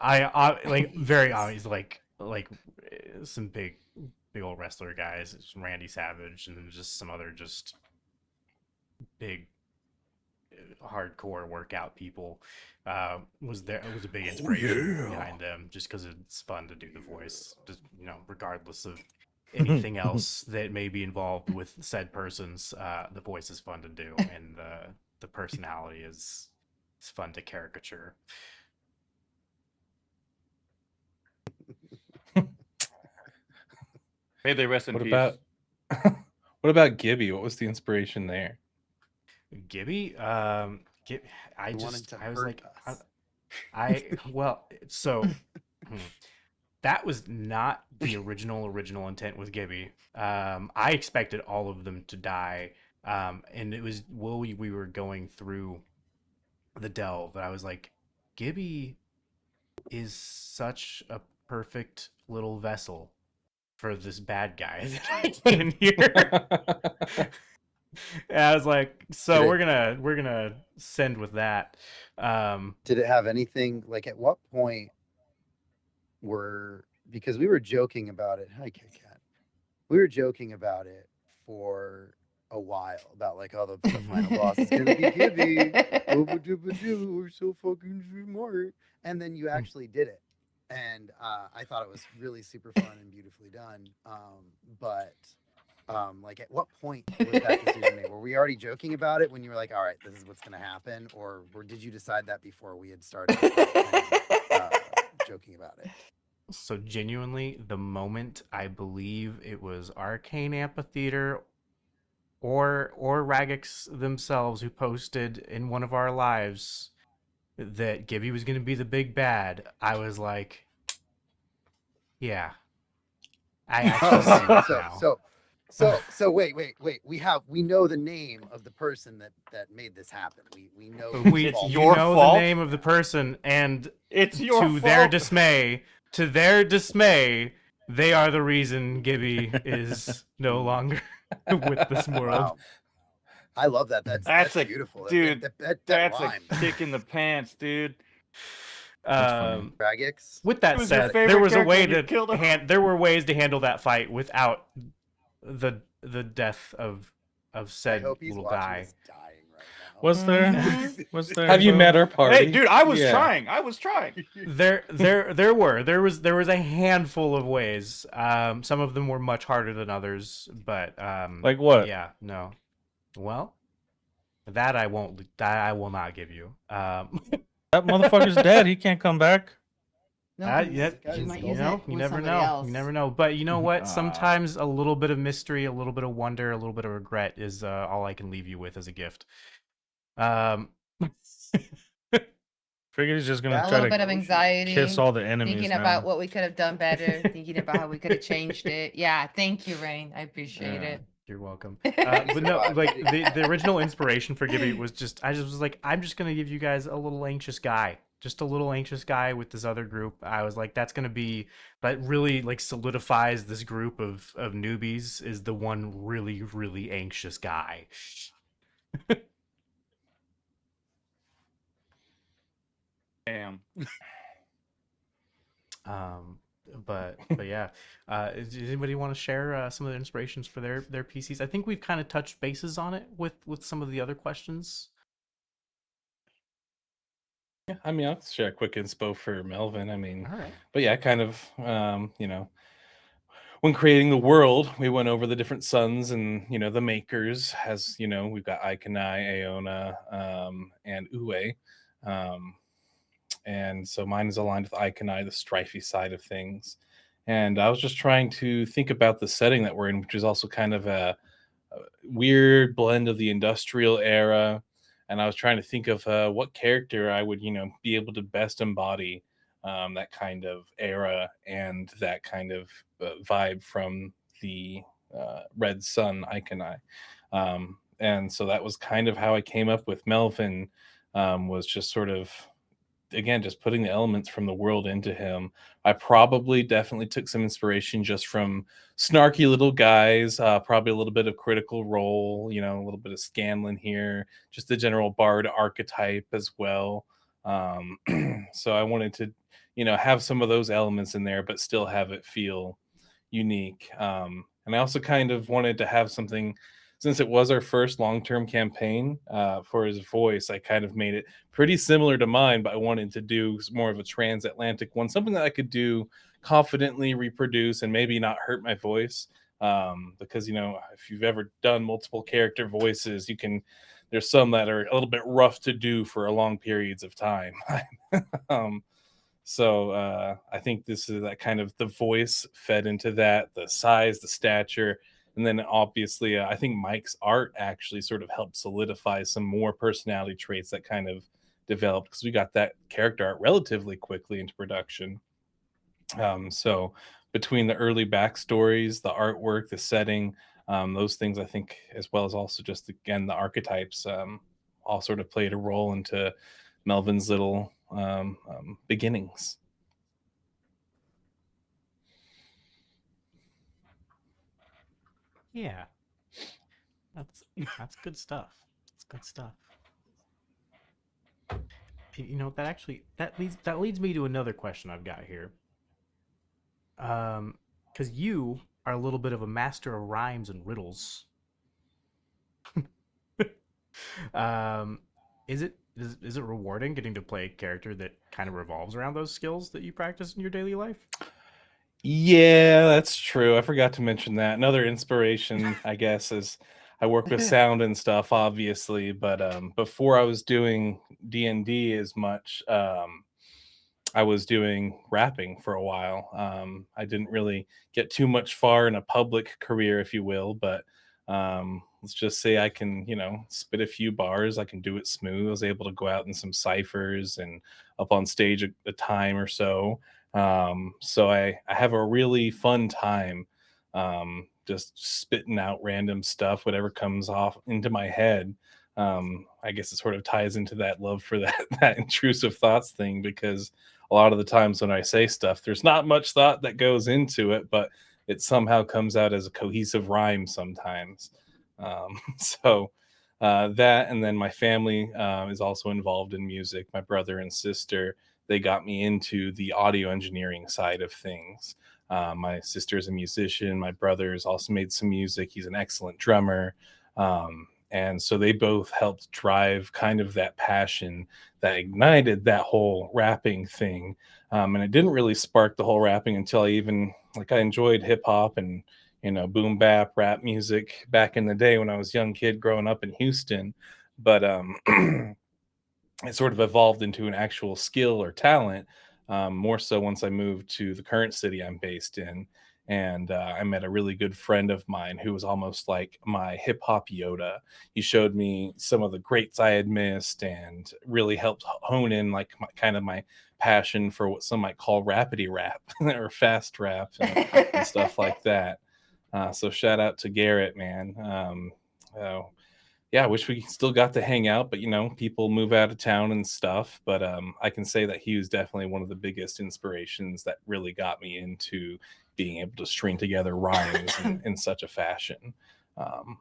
I like very obvious like some big old wrestler guys, Randy Savage, and then just some other just big hardcore workout people was a big inspiration behind them, just because it's fun to do the voice, just regardless of anything else that may be involved with said persons. The voice is fun to do, and the personality is fun to caricature. May they rest in What peace. about what about Gibby? What was the inspiration there? Gibby, You wanted to I was hurt like, us. well, so that was not the original intent with Gibby. I expected all of them to die, and it was while we were going through the delve that I was like, Gibby is such a perfect little vessel for this bad guy that I put in here. And I was like, so we're gonna send with that. Did it have anything like at what point because we were joking about it. Hi, Kit Kat. We were joking about it for a while about like, oh, the final boss is gonna be Gibby. We're so fucking smart. And then you actually did it. And I thought it was really super fun and beautifully done. But like at what point was that decision made? Were we already joking about it when you were like, all right, this is what's gonna happen? Or did you decide that before we had started joking about it? So genuinely, the moment I believe it was Arcane Amphitheater or Ragix themselves who posted in one of our lives that Gibby was going to be the big bad, I was like, yeah, I actually see it now. So wait. We know the name of the person that made this happen. We know It's You your know fault. the name of the person, and It's your to fault. their dismay, they are the reason Gibby is no longer with this world. Wow. I love that. That's beautiful. Dude. That That's rhymed. a kick in the pants, dude. Dragix. With that Who was your said, favorite there was a character way and you to killed him? there were ways to handle that fight without the death of I said hope he's little watching guy. this dying right now. Was there? Mhm. Was there? Have you though? met our party? Hey, dude, I was Yeah. trying. I was trying. There was a handful of ways. Some of them were much harder than others, but Like what? yeah, no. Well, that I will not give you. That motherfucker's dead. He can't come back. No, Yeah, he you might use know, it you with never somebody know. else. You never know. But you know what? Ah. Sometimes a little bit of mystery, a little bit of wonder, a little bit of regret is all I can leave you with as a gift. Figured he's just gonna A try little to bit of anxiety. kiss all the enemies Thinking now. about what we could have done better. Thinking about how we could have changed it. Yeah, thank you, Rain. I appreciate Yeah, it. You're welcome. But no, like the original inspiration for Gibby was I just was like, I'm just gonna give you guys a little anxious guy, just a little anxious guy with this other group. I was like, that really like solidifies this group of newbies is the one really really anxious guy. Damn. But yeah, does anybody want to share some of the inspirations for their PCs? I think we've kind of touched bases on it with some of the other questions. Yeah, I mean, I'll share a quick inspo for Melvin. I mean, All right. but yeah, kind of, when creating the world, we went over the different suns and, the makers. As you know, we've got Ikonai, Aona, and Uwe. And so mine is aligned with Ikonai, the strifey side of things. And I was just trying to think about the setting that we're in, which is also kind of a weird blend of the industrial era. And I was trying to think of what character I would, be able to best embody that kind of era and that kind of vibe from the Red Sun Ikonai. And so that was kind of how I came up with Melvin, was just sort of, again, just putting the elements from the world into him. I probably definitely took some inspiration just from snarky little guys, probably a little bit of Critical Role, a little bit of Scanlan here, just the general bard archetype as well. So I wanted to, have some of those elements in there, but still have it feel unique. And I also kind of wanted to have something since it was our first long-term campaign for his voice, I kind of made it pretty similar to mine, but I wanted to do more of a transatlantic one, something that I could do confidently, reproduce, and maybe not hurt my voice. Because if you've ever done multiple character voices, you can. There's some that are a little bit rough to do for a long periods of time. um, so I think this is that kind of the voice fed into that, the size, the stature, and then obviously I think Mike's art actually sort of helped solidify some more personality traits that kind of developed because we got that character art relatively quickly into production. So between the early backstories, the artwork, the setting, those things I think, as well as also just again the archetypes, all sort of played a role into Melvin's little beginnings. Yeah, that's that's good stuff. That's good stuff. That actually that leads me to another question I've got here. Because you are a little bit of a master of rhymes and riddles. um, is it rewarding getting to play a character that kind of revolves around those skills that you practice in your daily life? Yeah, that's true. I forgot to mention that. Another inspiration, I guess, is I work with sound and stuff, obviously. But before I was doing D&D as much, I was doing rapping for a while. I didn't really get too much far in a public career, if you will, but let's just say I can, spit a few bars. I can do it smooth. I was able to go out in some ciphers and up on stage a time or so. So I have a really fun time just spitting out random stuff, whatever comes off into my head. I guess it sort of ties into that love for that that intrusive thoughts thing because a lot of the times when I say stuff, there's not much thought that goes into it, but it somehow comes out as a cohesive rhyme sometimes. So that, and then my family is also involved in music. My brother and sister, they got me into the audio engineering side of things. My sister is a musician. My brother has also made some music. He's an excellent drummer. And so they both helped drive kind of that passion that ignited that whole rapping thing. And it didn't really spark the whole rapping until I enjoyed hip hop and boom bap rap music back in the day when I was a young kid growing up in Houston. But it sort of evolved into an actual skill or talent, more so once I moved to the current city I'm based in. And I met a really good friend of mine who was almost like my hip hop Yoda. He showed me some of the greats I had missed and really helped hone in like kind of my passion for what some might call rapidy rap or fast rap and stuff like that. So shout out to Garrett, man. Uh, yeah, I wish we still got to hang out, but people move out of town and stuff. But I can say that he was definitely one of the biggest inspirations that really got me into being able to string together rhymes in such a fashion.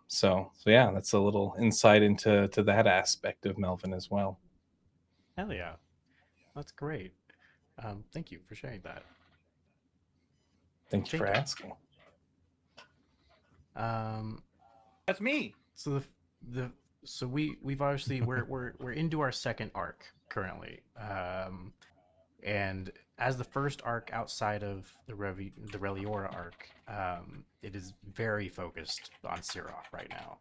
So yeah, that's a little insight into that aspect of Melvin as well. Hell yeah, that's great. Thank you for sharing that. Thank you for Jacob. asking. That's me. So the so we've obviously we're into our second arc currently, and as the first arc outside of the Reliora arc, it is very focused on Siroth right now.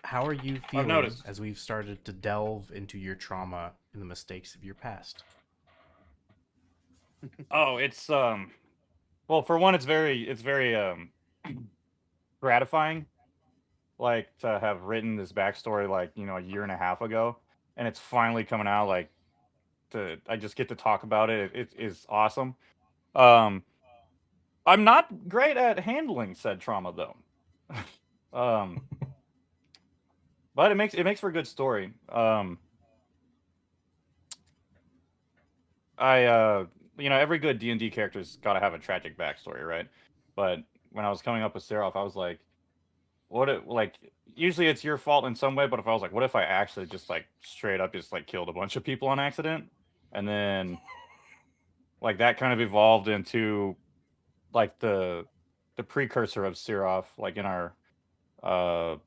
How are you feeling noticed. as we've started to delve into your trauma and the mistakes of your past? Oh, it's well, for one, it's very gratifying, like to have written this backstory like a year and a half ago, and it's finally coming out. Like I just get to talk about it. It is awesome. Um, I'm not great at handling said trauma though. um, but it makes for a good story. I every good D&D character's got to have a tragic backstory, right? But when I was coming up with Seraph, I was like, what if, like, usually it's your fault in some way, but if I was like, what if I actually just like straight up just like killed a bunch of people on accident? And then like that kind of evolved into like the precursor of Seraph, like in our our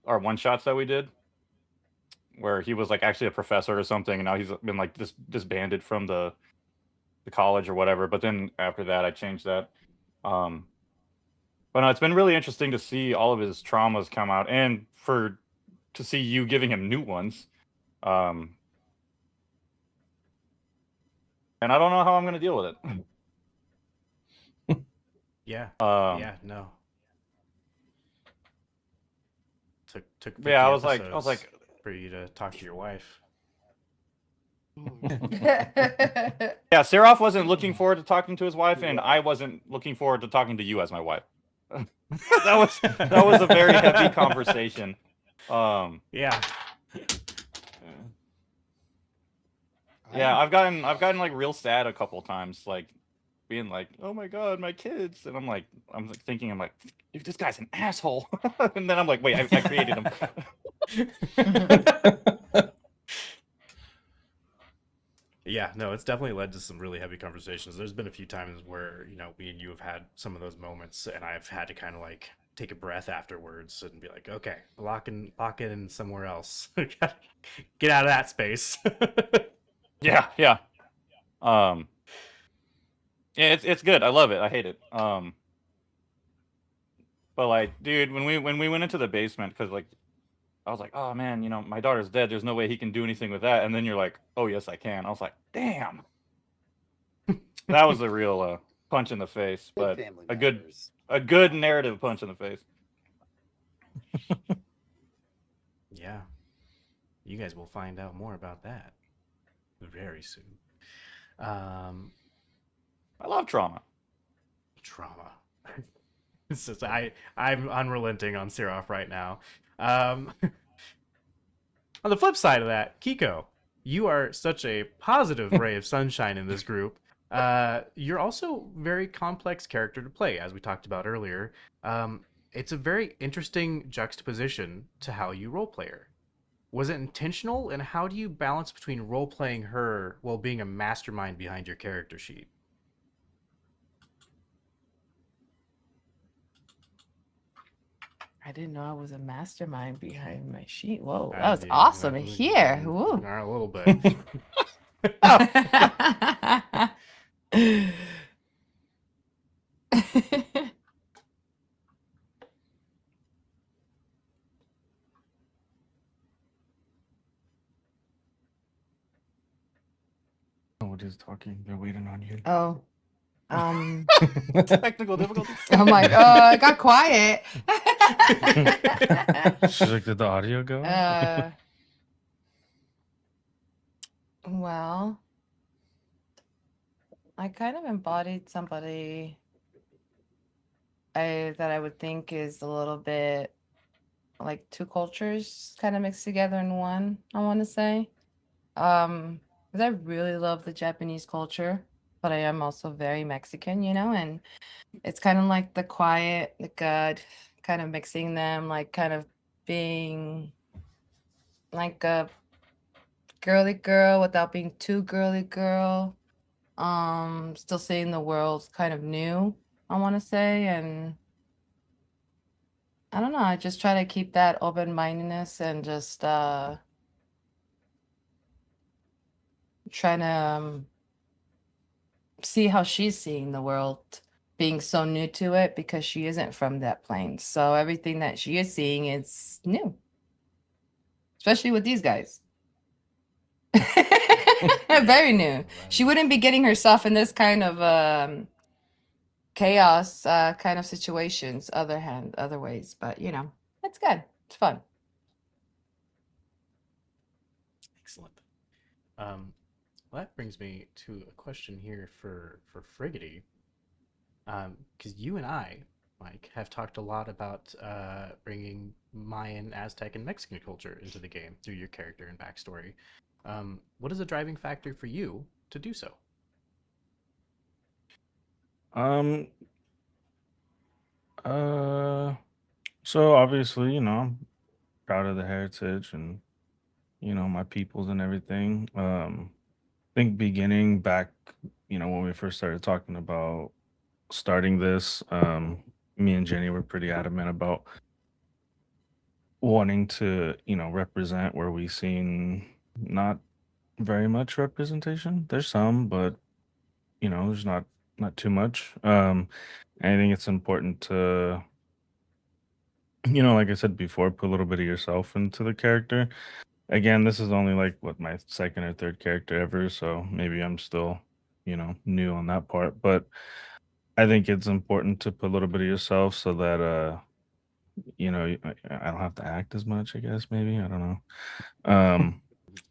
one shots that we did, where he was like actually a professor or something, and now he's been like disbanded from the college or whatever. But then after that, I changed that. But no, it's been really interesting to see all of his traumas come out, and to see you giving him new ones. And I don't know how I'm going to deal with it. Yeah. Um, Yeah. No. Took 50 yeah, I was like, episodes for you to talk to your wife. yeah, Seraph wasn't looking forward to talking to his wife, and I wasn't looking forward to talking to you as my wife. that was a very heavy conversation. Yeah. Yeah, I've gotten like real sad a couple times, like being like, "Oh my god, my kids," and I'm like thinking, dude, this guy's an asshole, and then I'm like, wait, I created him. Yeah, no, it's definitely led to some really heavy conversations. There's been a few times where, me and you have had some of those moments, and I've had to kind of like take a breath afterwards and be like, okay, lock it in somewhere else. Get out of that space. Yeah. Yeah, it's good. I love it. I hate it. But like, dude, when we went into the basement, because like I was like, oh man, my daughter's dead. There's no way he can do anything with that. And then you're like, oh yes, I can. I was like, damn. That was a real punch in the face, but a good narrative punch in the face. Yeah. You guys will find out more about that very soon. I love trauma. Trauma. I'm unrelenting on Seraph right now. On the flip side of that, Kiko, you are such a positive ray of sunshine in this group. You're also very complex character to play, as we talked about earlier. It's a very interesting juxtaposition to how you roleplayer. Was it intentional, and how do you balance between role-playing her while being a mastermind behind your character sheet? I didn't know I was a mastermind behind my sheet. Whoa, I that was do. awesome to hear. Woo. A little bit. Nobody's talking. They're waiting on you. Oh, Technical difficulties. I'm like, oh, it got quiet. She's like, did the audio go? Well, I kind of embodied somebody that I would think is a little bit like two cultures kind of mixed together in one, I want to say. Because I really love the Japanese culture, but I am also very Mexican, and it's kind of like the quiet, the good, kind of mixing them, like kind of being like a girly girl without being too girly girl. Still seeing the world kind of new, I want to say, and I don't know, I just try to keep that open-mindedness and just trying to see how she's seeing the world, being so new to it because she isn't from that plane. So everything that she is seeing is new, especially with these guys. Very new. She wouldn't be getting herself in this kind of chaos kind of situations other ways, but it's good. It's fun. Excellent. Well, that brings me to a question here for Friggity. Because you and I, Mike, have talked a lot about bringing Mayan, Aztec, and Mexican culture into the game through your character and backstory. What is a driving factor for you to do so? So obviously, I'm proud of the heritage and my peoples and everything. I think beginning back, when we first started talking about starting this, me and Jenny were pretty adamant about wanting to, represent where we've seen not very much representation. There's some, but there's not too much. I think it's important to, like I said before, put a little bit of yourself into the character. Again, this is only like what my second or third character ever, so maybe I'm still, new on that part. But I think it's important to put a little bit of yourself so that I don't have to act as much, I guess, maybe. I don't know.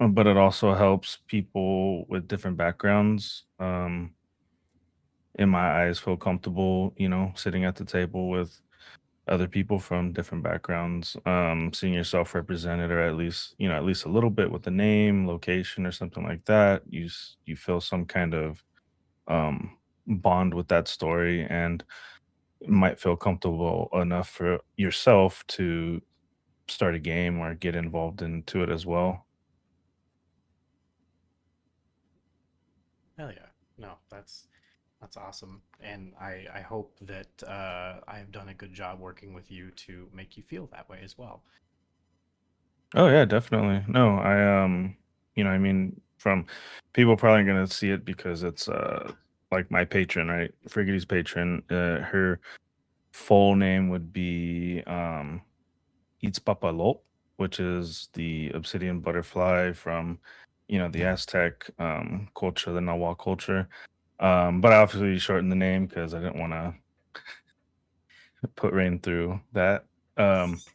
But it also helps people with different backgrounds, in my eyes, feel comfortable, sitting at the table with other people from different backgrounds, seeing yourself represented, or at least a little bit with the name, location, or something like that. You feel some kind of bond with that story, and might feel comfortable enough for yourself to start a game or get involved into it as well. Hell yeah. No, that's awesome. And I hope that I've done a good job working with you to make you feel that way as well. Oh yeah, definitely. No, I mean, from people probably gonna see it because it's like my patron, right? Friggity's patron. Her full name would be Itzpapalop, which is the obsidian butterfly from, the Aztec culture, the Nahuatl culture. But I obviously shortened the name because I didn't want to put Rain through that. Make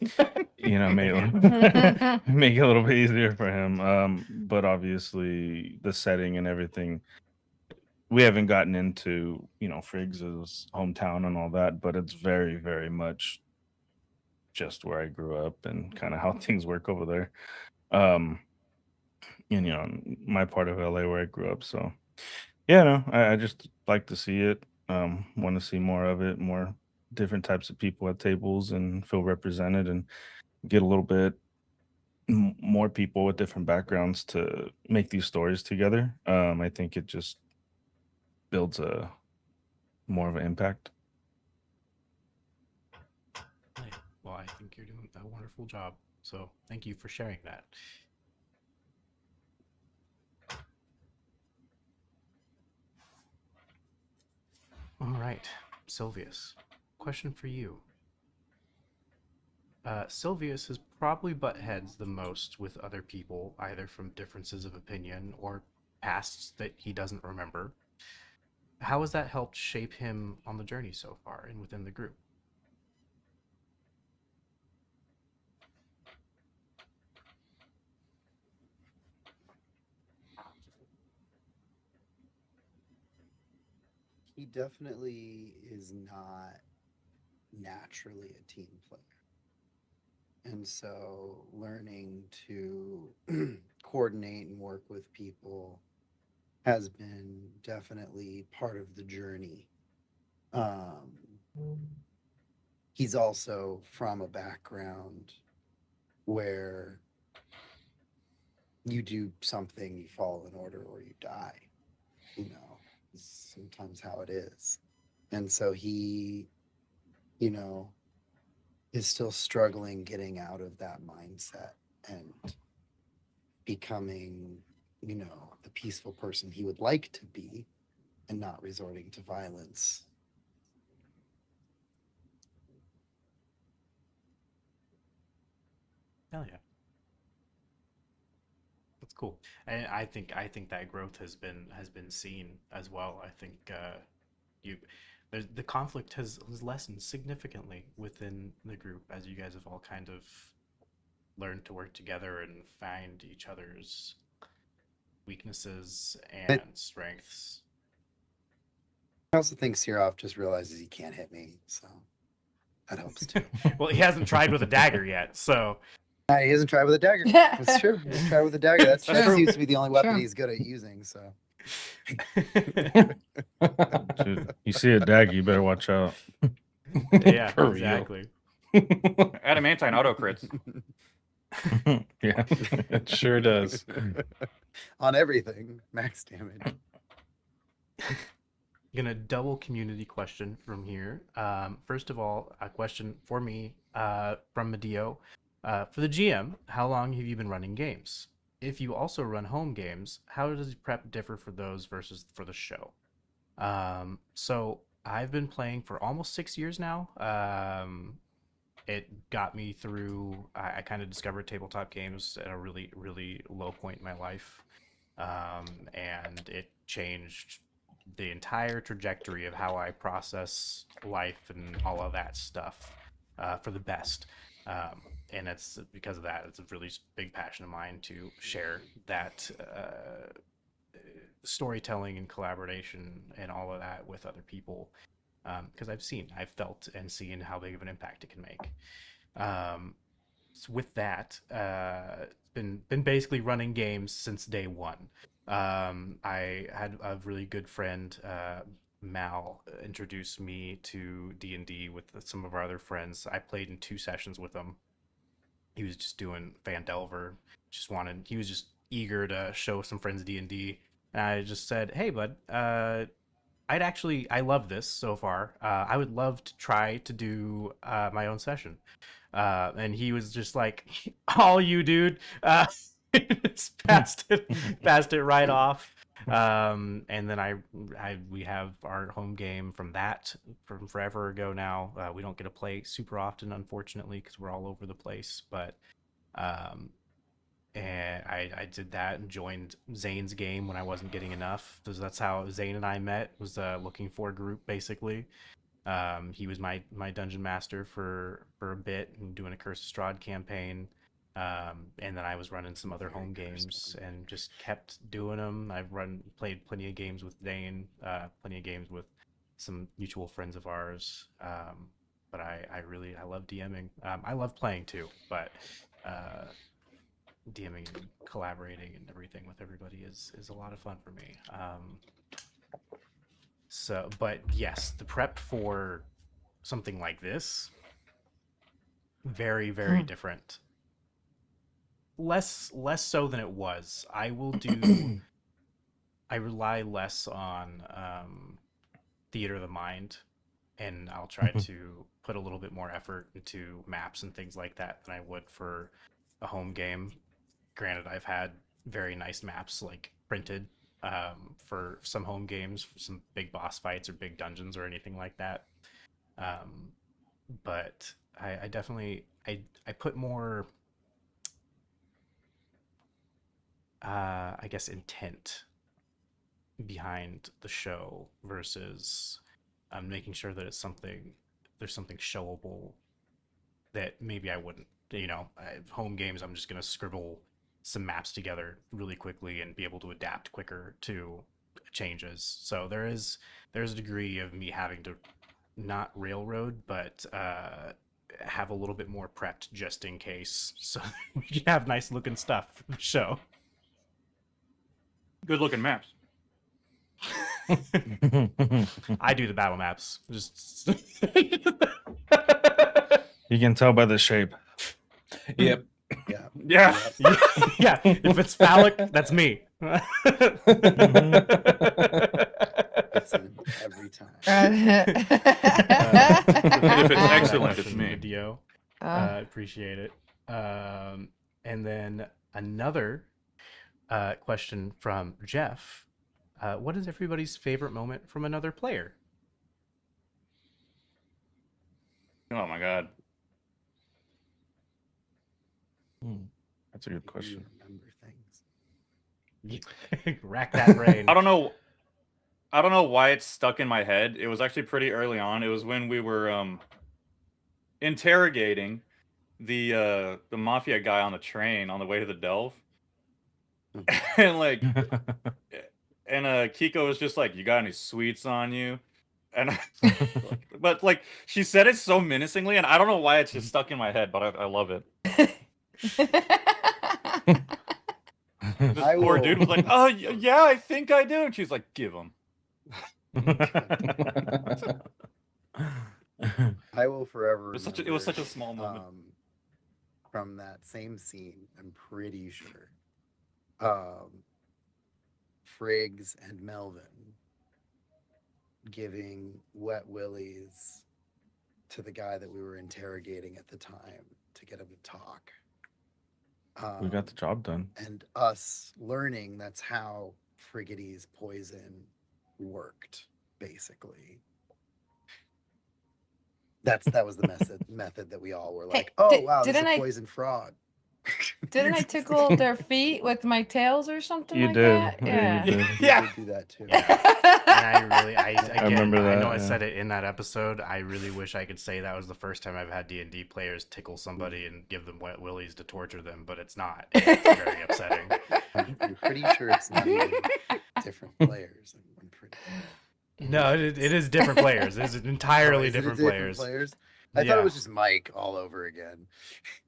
it, make it a little bit easier for him. But obviously the setting and everything, we haven't gotten into, Friggs's hometown and all that, but it's very, very much just where I grew up and kind of how things work over there. Um, and my part of LA where I grew up. So yeah, no, I just like to see it. Want to see more of it, more different types of people at tables and feel represented and get a little bit more people with different backgrounds to make these stories together. I think it just builds a more of an impact. Hey, well, I think you're doing a wonderful job. So thank you for sharing that. All right, Sylvius, question for you. Sylvius has probably butt heads the most with other people, either from differences of opinion or pasts that he doesn't remember. How has that helped shape him on the journey so far and within the group? He definitely is not naturally a team player. And so learning to coordinate and work with people has been definitely part of the journey. He's also from a background where you do something, you follow an order, or you die. Is sometimes how it is. And so he, is still struggling getting out of that mindset and becoming, the peaceful person he would like to be and not resorting to violence. Hell yeah. That's cool. And I think that growth has been seen as well. I think you the conflict has lessened significantly within the group as you guys have all kind of learned to work together and find each other's weaknesses and strengths. I also think Sirov just realizes he can't hit me, so that helps too. Well, he hasn't tried with a dagger yet, so He hasn't tried with a dagger. That's true. He hasn't tried with a dagger. That True. seems to be the only weapon True. he's good at using. So Dude, you see a dagger, you better watch out. yeah, For real. exactly. Adamantine auto crits. Yeah. It sure does. on everything, max damage. Gonna double community question from here. First of all, a question for me from Medio. For the GM, how long have you been running games? If you also run home games, how does prep differ for those versus for the show? So I've been playing for almost 6 years now. It got me through. I kind of discovered tabletop games at a really, really low point in my life, and it changed the entire trajectory of how I process life and all of that stuff for the best. And it's because of that. It's a really big passion of mine to share that storytelling and collaboration and all of that with other people. Because I've felt and seen how big of an impact it can make. Um, so with that, been basically running games since day one. I had a really good friend, Mal, introduce me to D&D with some of our other friends. I played in 2 sessions with him. He was just doing Fandelver. He was just eager to show some friends D&D. And I just said, "Hey, bud, I love this so far. I would love to try to do my own session." And he was just like, "All you, dude." Just passed it right off. And then we have our home game from forever ago now. We don't get to play super often, unfortunately, because we're all over the place. But um, and I did that and joined Zane's game when I wasn't getting enough. So that's how Zane and I met. Was looking for a group basically. He was my dungeon master for a bit and doing a Curse of Strahd campaign. And then I was running some other home games and just kept doing them. Played plenty of games with Dane, plenty of games with some mutual friends of ours. But I love DMing. I love playing too, but DMing and collaborating and everything with everybody is a lot of fun for me. But yes, the prep for something like this, very, very different. Less so than it was. I rely less on theater of the mind, and I'll try to put a little bit more effort into maps and things like that than I would for a home game. Granted, I've had very nice maps like printed for some home games, for some big boss fights or big dungeons or anything like that. Um, but I definitely I put more I guess intent behind the show versus making sure that there's something showable that maybe I wouldn't. Home games, I'm just gonna scribble some maps together really quickly and be able to adapt quicker to changes. So there's a degree of me having to not railroad, but have a little bit more prepped just in case, so we can have nice looking stuff for the show. Good looking maps. I do the battle maps. Just You can tell by the shape. Yep. Yeah. Yeah. yeah, if it's phallic, that's me. It's in every time. And if it's excellent, it's me. Video. Uh, Appreciate it. And then another question from Jeff. What is everybody's favorite moment from another player? Oh my god. That's a good You question. remember things. Rack that brain. I don't know why it's stuck in my head. It was actually pretty early on. It was when we were interrogating the mafia guy on the train on the way to the Delve. And like and Kiko was just like, "You got any sweets on you?" And but like she said it so menacingly, and I don't know why it's just stuck in my head, but I love it. This I poor will- dude was like, "Oh yeah, I think I do," and she's like, "Give him." I will forever. It was such a small moment. From that same scene, I'm pretty sure. Friggs and Melvin giving Wet Willie's to the guy that we were interrogating at the time to get him to talk. We got the job done. And us learning that's how Friggity's poison worked, basically. That was the method that we all were like, oh wow, this is a poison frog. Didn't I tickle their feet with my tails or something You like did. that? Yeah, you did. Yeah. We did do that too. And I remember I know that, I yeah. said it in that episode. I really wish I could say that was the first time I've had D&D players tickle somebody and give them wet willies to torture them, but it's not. It's very upsetting. I'm pretty sure it's not even different players. I'm pretty. No, it is different players. It's entirely Is it different different players. I thought Yeah. it was just Mike all over again.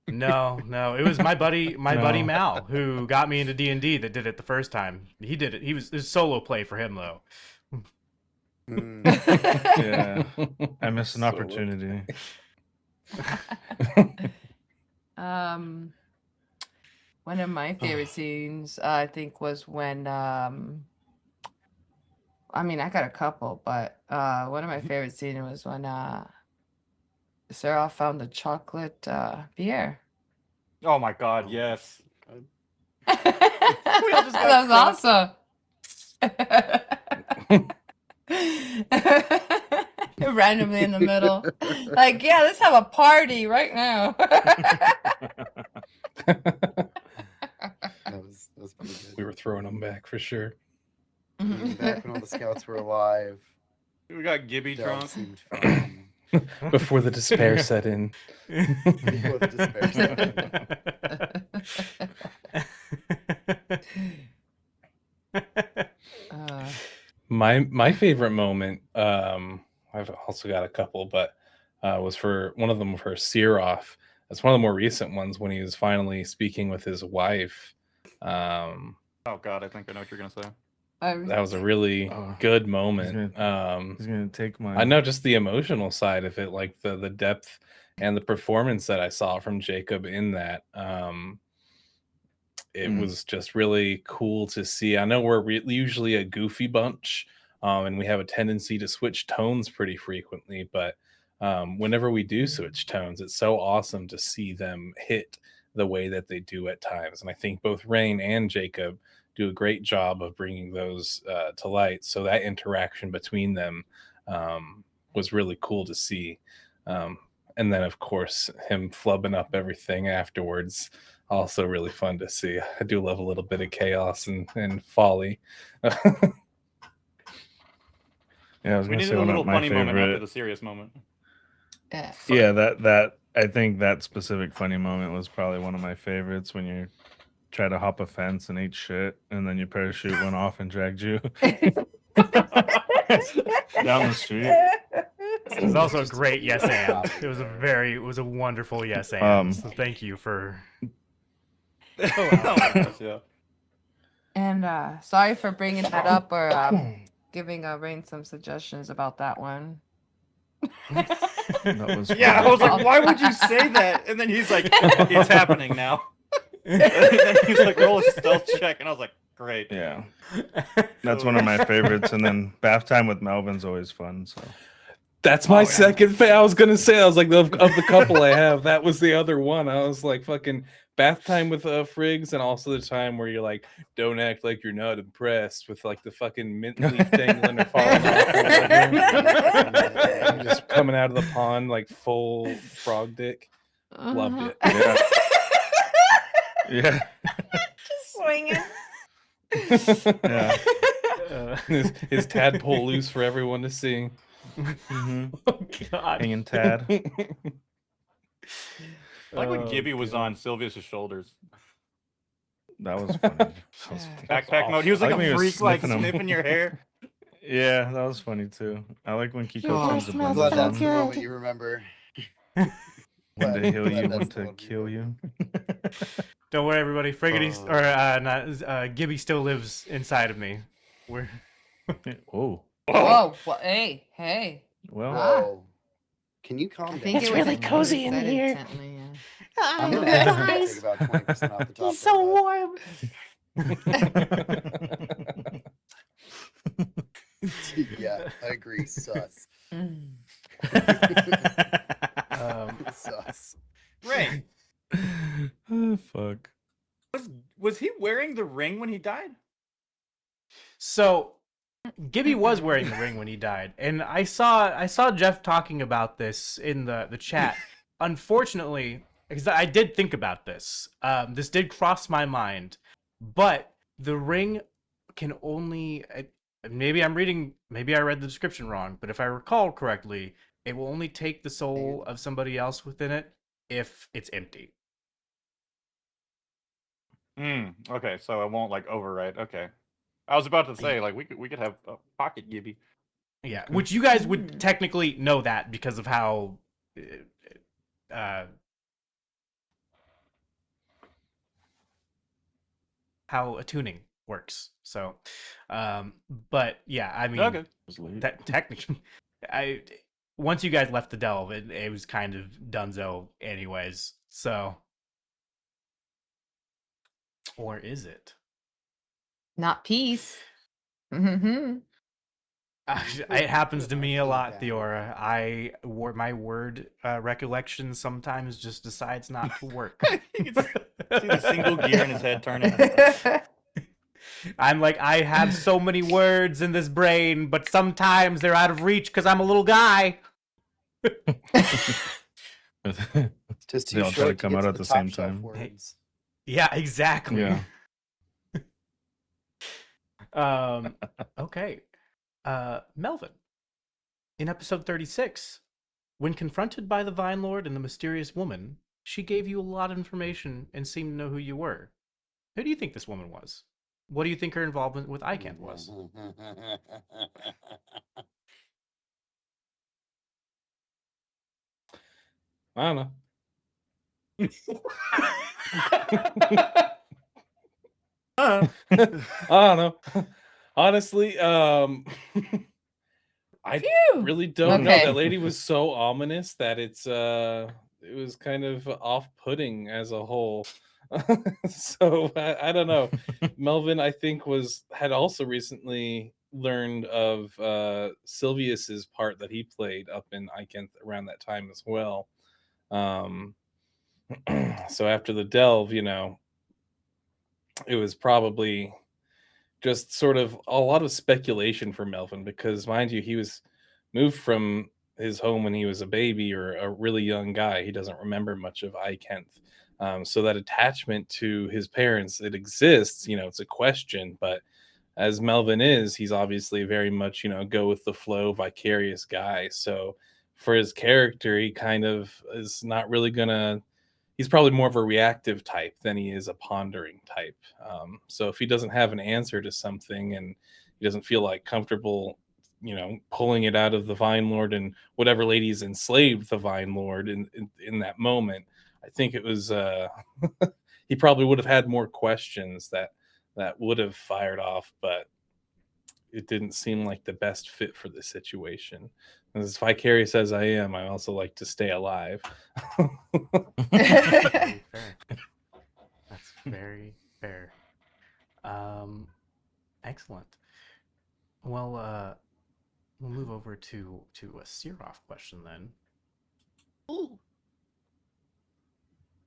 No, it was my buddy Mal who got me into D&D that did it the first time. He did it. It was solo play for him though. Yeah, I missed an So- opportunity. One of my favorite scenes, I think, was when I mean, I got a couple, but one of my favorite scenes was when Sarah found the chocolate beer. Oh my God, yes. That just got was awesome. Randomly in the middle. Like, yeah, let's have a party right now. That was pretty good. We were throwing them back for sure. Back when all the scouts were alive. We got Gibby Doug drunk. seemed fine. Before the despair set in. Before the despair set My favorite moment, I've also got a couple, but was for one of them for Siroff. That's one of the more recent ones when he was finally speaking with his wife. Oh God, I think I know what you're gonna say. That was a really good moment. He's gonna take my. I know just the emotional side of it, like the depth and the performance that I saw from Jacob in that. It was just really cool to see. I know we're usually a goofy bunch, and we have a tendency to switch tones pretty frequently, but whenever we do switch tones, it's so awesome to see them hit the way that they do at times. And I think both Rain and Jacob do a great job of bringing those to light. So that interaction between them was really cool to see. And then, of course, him flubbing up everything afterwards, also really fun to see. I do love a little bit of chaos and folly. Yeah, I was We gonna needed say a one little of my funny moment after favorite. the serious moment. Yeah. Yeah, that I think that specific funny moment was probably one of my favorites when you try to hop a fence and ate shit, and then your parachute went off and dragged you down the street. It was also a Just great yes and. topic It was a wonderful yes and. So thank you for. Oh my gosh, yeah. And sorry for bringing that up or giving Rain some suggestions about that one. That was Yeah, I was like, why would you say that? And then he's like, it's happening now. And then he's like, roll a stealth check, and I was like, great. Yeah, that's one of my favorites. And then bath time with Melvin's always fun. So That's my second I was gonna say, I was like, of the couple I have, that was the other one. I was like, fucking bath time with Friggs, and also the time where you're like, don't act like you're not impressed, with like the fucking mint leaf dangling or falling off or whatever. Just coming out of the pond like full frog dick. Loved it. yeah, yeah, Just swinging. yeah. his tadpole loose for everyone to see. Mhm. Oh God. Hanging Tad. I like when Oh, Gibby was on Sylvia's shoulders. That was funny. That was funny. Backpack mode. He was like I like when he a was freak, like sniffing 'em. sniffing your hair. Yeah, that was funny too. I like when Kiko Oh, turns the smells I'm glad blender that's the on. moment you remember. When to heal Glad you, that's when the to one we kill you. Don't worry, everybody. Friggity's Gibby still lives inside of me. We're Oh, Whoa. Hey. Hey. well, Whoa. Can you calm I down? think It's it was really a cozy in said here. intently, yeah. I'm Oh, gonna ask you to guys. take about 20% off the top. He's so warm. Yeah, I agree. Sus. Mm. Sus. Ring. Oh, fuck. Was he wearing the ring when he died? So Gibby was wearing the ring when he died, and I saw Jeff talking about this in the chat. Unfortunately, because I did think about this, this did cross my mind, but the ring can only maybe maybe I read the description wrong, but if I recall correctly, it will only take the soul of somebody else within it if it's empty. Okay, so it won't like overwrite. Okay. I was about to say like we could have a pocket Gibby. Yeah, Okay. which you guys would technically know that because of how uh, how attuning works. So, but yeah, I mean, Okay. Was late. that technically, I once you guys left the delve, it was kind of dunzo, anyways. So, or is it? Not peace. Mm-hmm. It happens to me a lot, feedback. Theora. My word recollection sometimes just decides not to work. You can see the single gear in his head turning. I'm like, I have so many words in this brain, but sometimes they're out of reach because I'm a little guy. It's just They too all try to short come get out to at the the top same shelf time. words. Yeah, exactly. Yeah. Okay. Melvin. In episode 36, when confronted by the Vine Lord and the mysterious woman, she gave you a lot of information and seemed to know who you were. Who do you think this woman was? What do you think her involvement with Icant was? I don't know. Uh, I don't know. Honestly, I Phew. really don't know. Okay. That lady was so ominous that it was kind of off-putting as a whole. So I don't know. Melvin, I think, had also recently learned of Sylvius's part that he played up in Icon around that time as well. So after the delve, it was probably just sort of a lot of speculation for Melvin because, mind you, he was moved from his home when he was a baby or a really young guy. He doesn't remember much of Ikenth. So that attachment to his parents, it exists. It's a question, but as Melvin is, he's obviously very much, go with the flow, vicarious guy. So for his character, he kind of is not really gonna he's probably more of a reactive type than he is a pondering type. So if he doesn't have an answer to something and he doesn't feel like comfortable, pulling it out of the Vine Lord and whatever lady's enslaved the Vine Lord in that moment, I think it was he probably would have had more questions that would have fired off, but it didn't seem like the best fit for the situation. As vicarious as I am, I also like to stay alive. Very fair. That's very fair. Excellent. Well, we'll move over to a Siroff question then.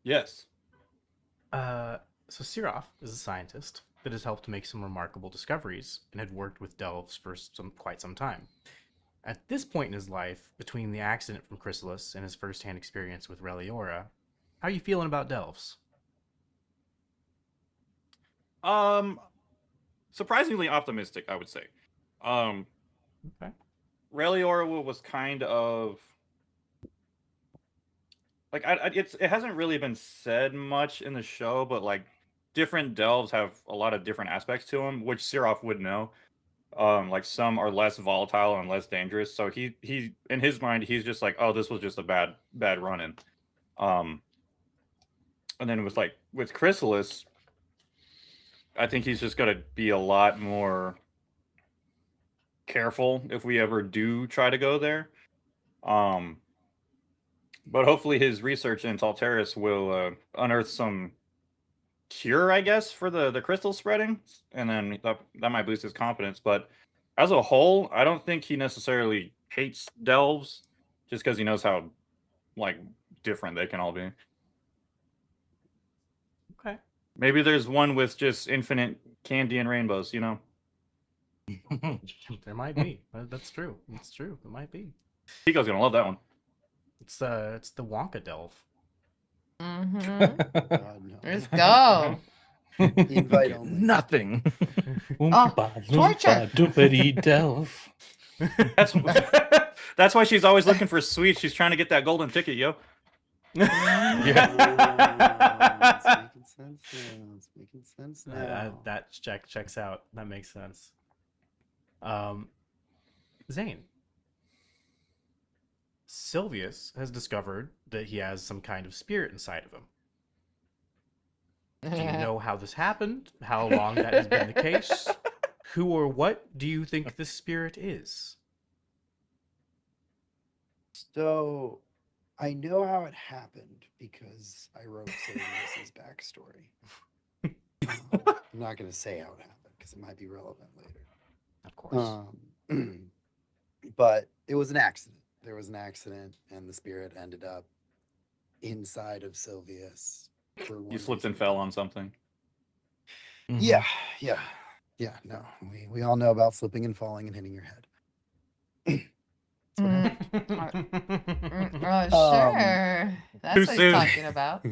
yes. So Siroff is a scientist that has helped to make some remarkable discoveries and had worked with delves for quite some time. At this point in his life, between the accident from Chrysalis and his first-hand experience with Reliora, how are you feeling about delves? Surprisingly optimistic, I would say. Okay. Reliora was kind of like it hasn't really been said much in the show, but like different delves have a lot of different aspects to them, which Siroff would know. Like some are less volatile and less dangerous. So he in his mind he's just like, oh, this was just a bad run-in. And then with Chrysalis, I think he's just gonna be a lot more careful if we ever do try to go there. But hopefully his research in Talteris will unearth some cure, I guess, for the crystal spreading, and then that might boost his confidence. But as a whole, I don't think he necessarily hates delves, just because he knows how like different they can all be. Okay. Maybe there's one with just infinite candy and rainbows, you know? There might be. That's true. It's true. It might be. Pico's gonna love that one. It's the Wonka delve. Mm-hmm. God, no. Let's go. Invite Get only. nothing. torture. Doopity delf. That's why she's always looking for sweets. She's trying to get that golden ticket, yo. It's making sense now. It's making sense now. That checks out. That makes sense. Zane. Sylvius has discovered that he has some kind of spirit inside of him. Do you know how this happened? How long that has been the case? Who or what do you think this spirit is? So, I know how it happened because I wrote Sylvius's backstory. I'm not going to say how it happened because it might be relevant later. Of course. But it was an accident. There was an accident, and the spirit ended up inside of Sylvius. For You one slipped and reason. fell on something. Yeah. No, we all know about slipping and falling and hitting your head. That's what happened. Sure. That's Too what soon. he's talking about.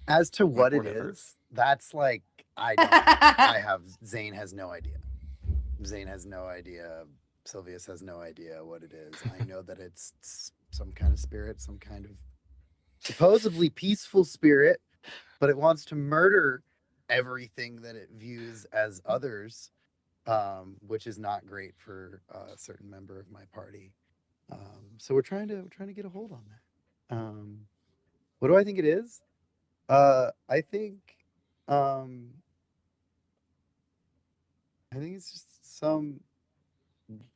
As to what it forehead is, that's like I have Zane has no idea. Zane has no idea. Sylvius has no idea what it is. I know that it's some kind of spirit, some kind of supposedly peaceful spirit, but it wants to murder everything that it views as others, which is not great for a certain member of my party. So we're trying to get a hold on that. What do I think it is? I think it's just some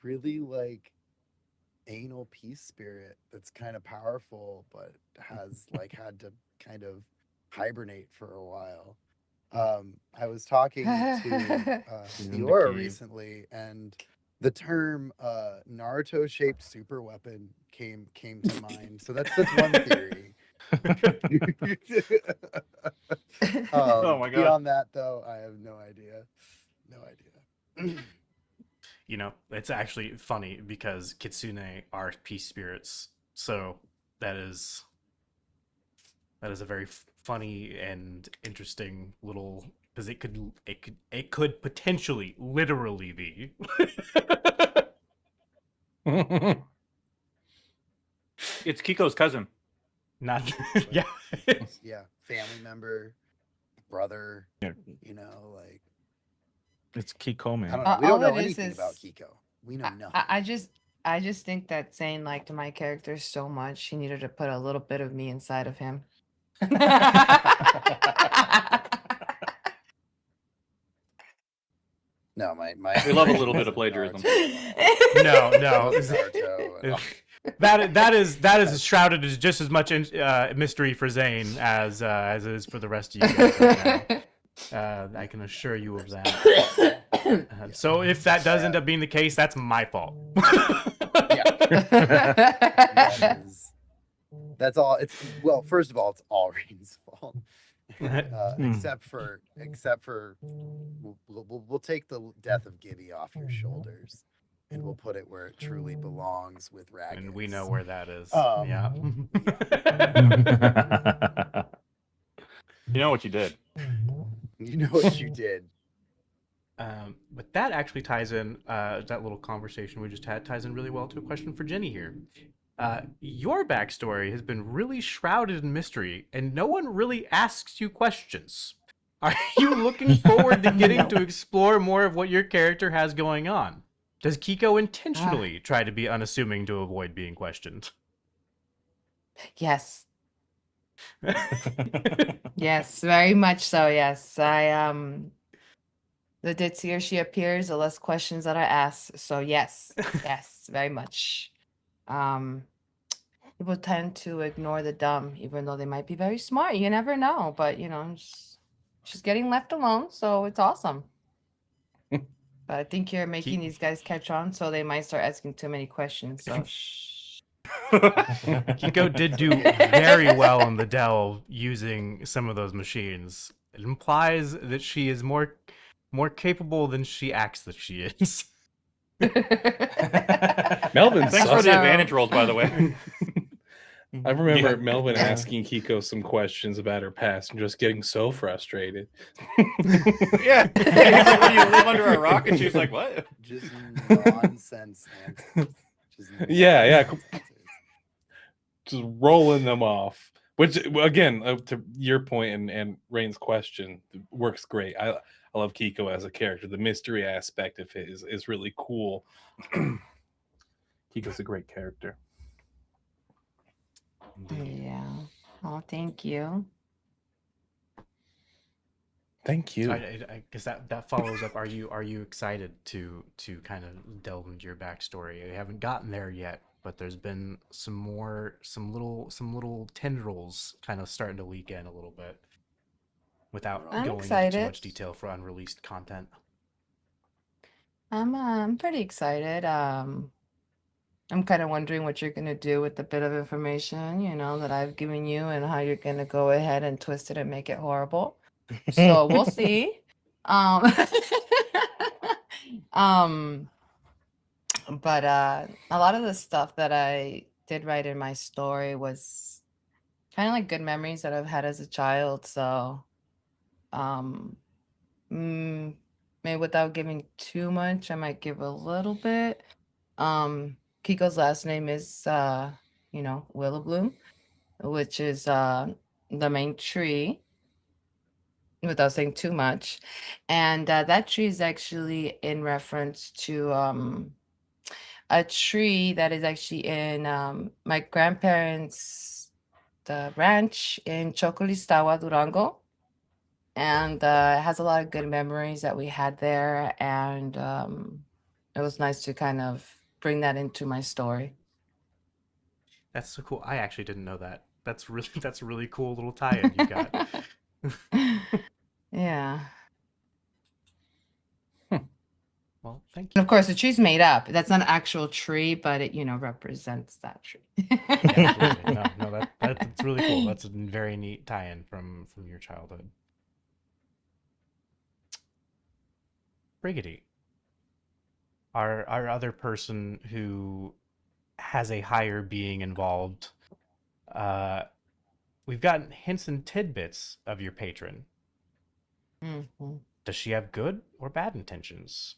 really like anal peace spirit that's kind of powerful, but has like had to kind of hibernate for a while. I was talking to Theora recently, and the term Naruto-shaped super weapon came to mind. So that's one theory. Oh my God. Beyond that, though, I have no idea. No idea. You know, it's actually funny because kitsune are peace spirits. So that is a very funny and interesting little, because it could potentially literally be. It's Kiko's cousin. Not yeah. Yeah, family member, brother. Yeah. You know, like It's Kiko, I man. don't know. We All don't know it is anything about is- Kiko. We know nothing. I just think that Zane liked my character so much he needed to put a little bit of me inside of him. No, my We love a little inspiration bit of wasn't plagiarism. Naruto. No. It wasn't Naruto at all. That is shrouded as just as much mystery for Zane as it is for the rest of you guys right now. I can assure you of that. So if that does end up being the case, that's my fault. That's all. Well, first of all, it's all Rain's fault. Hmm. Except for we'll take the death of Gibby off your shoulders, and we'll put it where it truly belongs with Ragged. And we know where that is. Yeah. You know what you did. You know what you did. But that actually ties in, that little conversation we just had ties in really well to a question for Jenny here. Your backstory has been really shrouded in mystery, and no one really asks you questions. Are you looking forward to getting to explore more of what your character has going on? Does Kiko intentionally try to be unassuming to avoid being questioned? Yes. Yes, very much so. Yes. The ditzier she appears, the less questions that I ask. So yes, yes, very much. People tend to ignore the dumb, even though they might be very smart. You never know, but she's getting left alone, so it's awesome. But I think you're making these guys catch on, so they might start asking too many questions. So shh. Kiko did do very well in the delve using some of those machines. It implies that she is more capable than she acts that she is. Melvin Thanks for sussed the it. advantage rolls, by the way. I remember Yeah. Melvin Yeah. asking Kiko some questions about her past and just getting so frustrated. Yeah. He's like, "What do you live under a rock?" And she's like, "What?" Just nonsense answers. Just Yeah, yeah. nonsense answers. Just rolling them off. Which again, to your point and Rain's question, works great. I love Kiko as a character. The mystery aspect of it is really cool. Kiko's a great character. Indeed. Yeah. Oh, thank you. Thank you. So I guess that follows up. Are you excited to kind of delve into your backstory? I haven't gotten there yet, but there's been some little tendrils kind of starting to leak in a little bit without I'm going into too excited. much detail for unreleased content. I'm pretty excited. I'm kind of wondering what you're gonna do with the bit of information, that I've given you, and how you're gonna go ahead and twist it and make it horrible. So we'll see. Um, um, but a lot of the stuff that I did write in my story was kind of like good memories that I've had as a child. So, um, maybe without giving too much, I might give a little bit. Kiko's last name is Willowbloom, which is the main tree, without saying too much. And that tree is actually in reference to a tree that is actually in my grandparents' the ranch in Chocolistagua, Durango. And it has a lot of good memories that we had there. And it was nice to kind of bring that into my story. That's so cool. I actually didn't know that. That's a really cool little tie-in you got. Yeah. Well, thank And you. of course, the tree's made up. That's not an actual tree, but it, represents that tree. Yeah, absolutely. No, that's really cool. That's a very neat tie-in from your childhood. Briggity, our other person who has a higher being involved. We've gotten hints and tidbits of your patron. Mhm. Does she have good or bad intentions?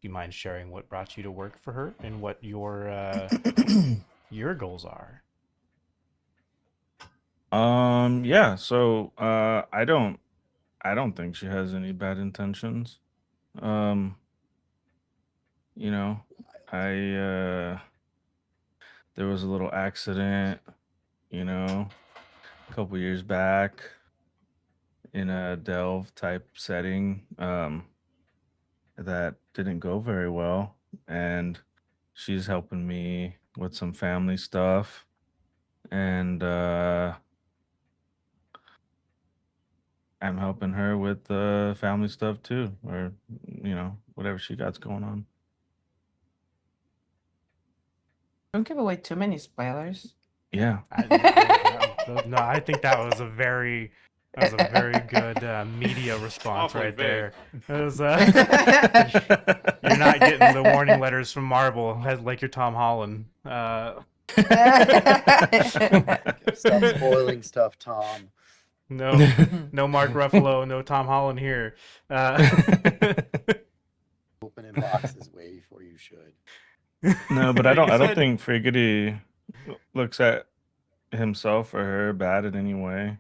Do you mind sharing what brought you to work for her and what your goals are? Yeah, so I don't think she has any bad intentions. Um, you know, I there was a little accident, a couple years back in a delve type setting that didn't go very well, and she's helping me with some family stuff, and I'm helping her with the family stuff too, or whatever she got going on. Don't give away too many spoilers. Yeah. No, I think that was a very good media response Awfully right vague. there. It was, you're not getting the warning letters from Marvel like you're Tom Holland. Stop spoiling stuff, Tom. No Mark Ruffalo, no Tom Holland here. Opening boxes way before you should. No, but I Like you don't said- think Friggity looks at himself or her bad in any way.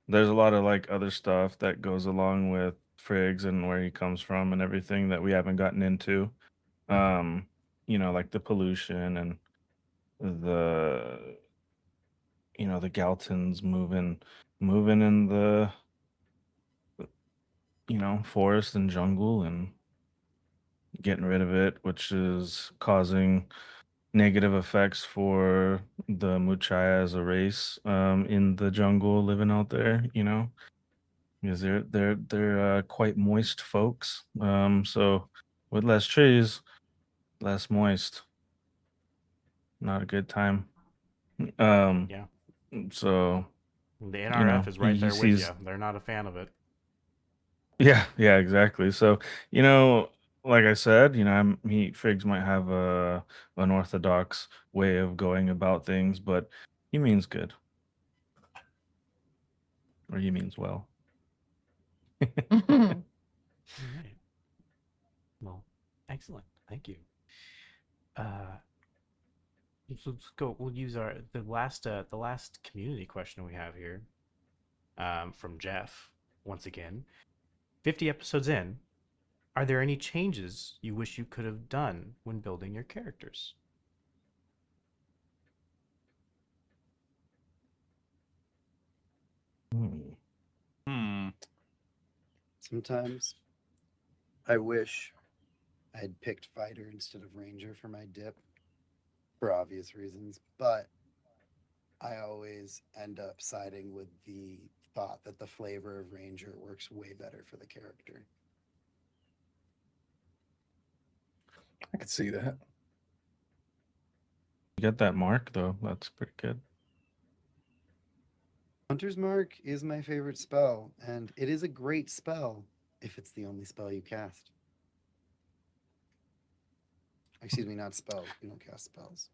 There's a lot of like other stuff that goes along with Friggs and where he comes from and everything that we haven't gotten into. Like the pollution and the the Galtons moving in the forest and jungle and getting rid of it, which is causing negative effects for the Muchaya as a race in the jungle living out there. because they're quite moist folks. So with less trees, less moist. Not a good time. Yeah. So The you NRF know is right he there with sees. you. They're not a fan of it. Yeah, exactly. So, like I said, he Figs might have a unorthodox way of going about things, but he means good, or he means well. All right. Well, excellent. Thank you. Let's go. We'll use the last community question we have here, from Jeff. Once again, 50 episodes in, are there any changes you wish you could have done when building your characters? Hmm. Sometimes I wish I had picked fighter instead of ranger for my dip for obvious reasons, but I always end up siding with the thought that the flavor of ranger works way better for the character. I could see that. You get that mark though. That's pretty good. Hunter's Mark is my favorite spell, and it is a great spell if it's the only spell you cast. Excuse me, not spell. You don't cast spells.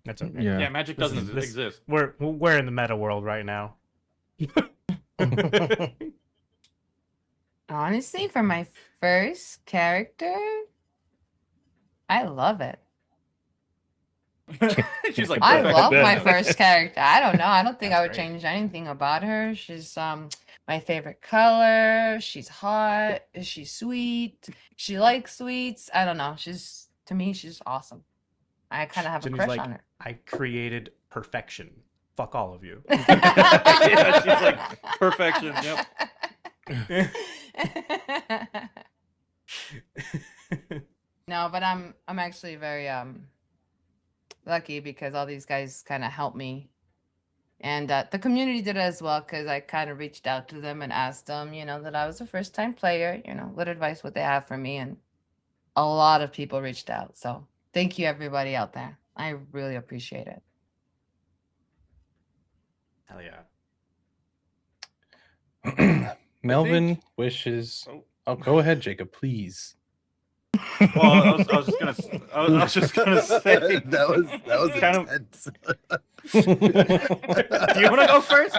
That's okay. Yeah. Yeah, magic This doesn't is- exist. We're in the meta world right now. Honestly, for my first character, I love it. She's like, I perfect. love my Yeah. first character. I don't know. I don't think I That's would great. change anything about her. She's my favorite color. She's hot. She's sweet. She likes sweets. I don't know. To me, she's awesome. I kind of have a Jenny's crush like, on her. I created perfection. Fuck all of you. Yeah, she's like, perfection, yep. No, but I'm actually very lucky because all these guys kind of helped me, and the community did as well because I kind of reached out to them and asked them, that I was a first time player, what advice would they have for me, and a lot of people reached out. So thank you everybody out there. I really appreciate it. Hell yeah. Melvin wishes. Oh, go ahead, Jacob, please. Well, I was just gonna. I was just gonna say that was kind of. intense. Do you want to go first?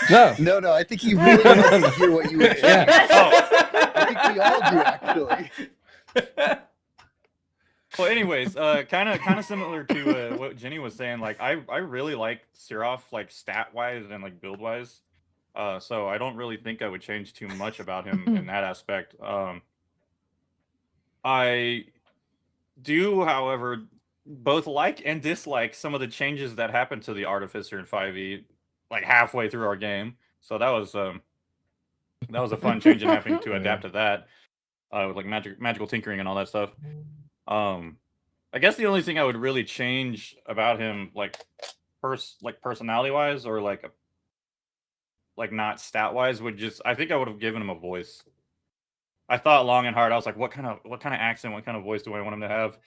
No. No, I think he really wants to hear what you would Yeah. change. Oh. I think we all do, actually. Well, anyways, kind of similar to what Jenny was saying. Like, I really like Seraph, like stat wise and like build wise. So I don't really think I would change too much about him in that aspect. I do, however, both like and dislike some of the changes that happened to the Artificer in 5e, like halfway through our game. So that was a fun change in having to adapt to that, with like magical tinkering and all that stuff. I guess the only thing I would really change about him, like personality wise, or like not stat wise, I think I would have given him a voice. I thought long and hard. I was like, what kind of accent, what kind of voice do I want him to have?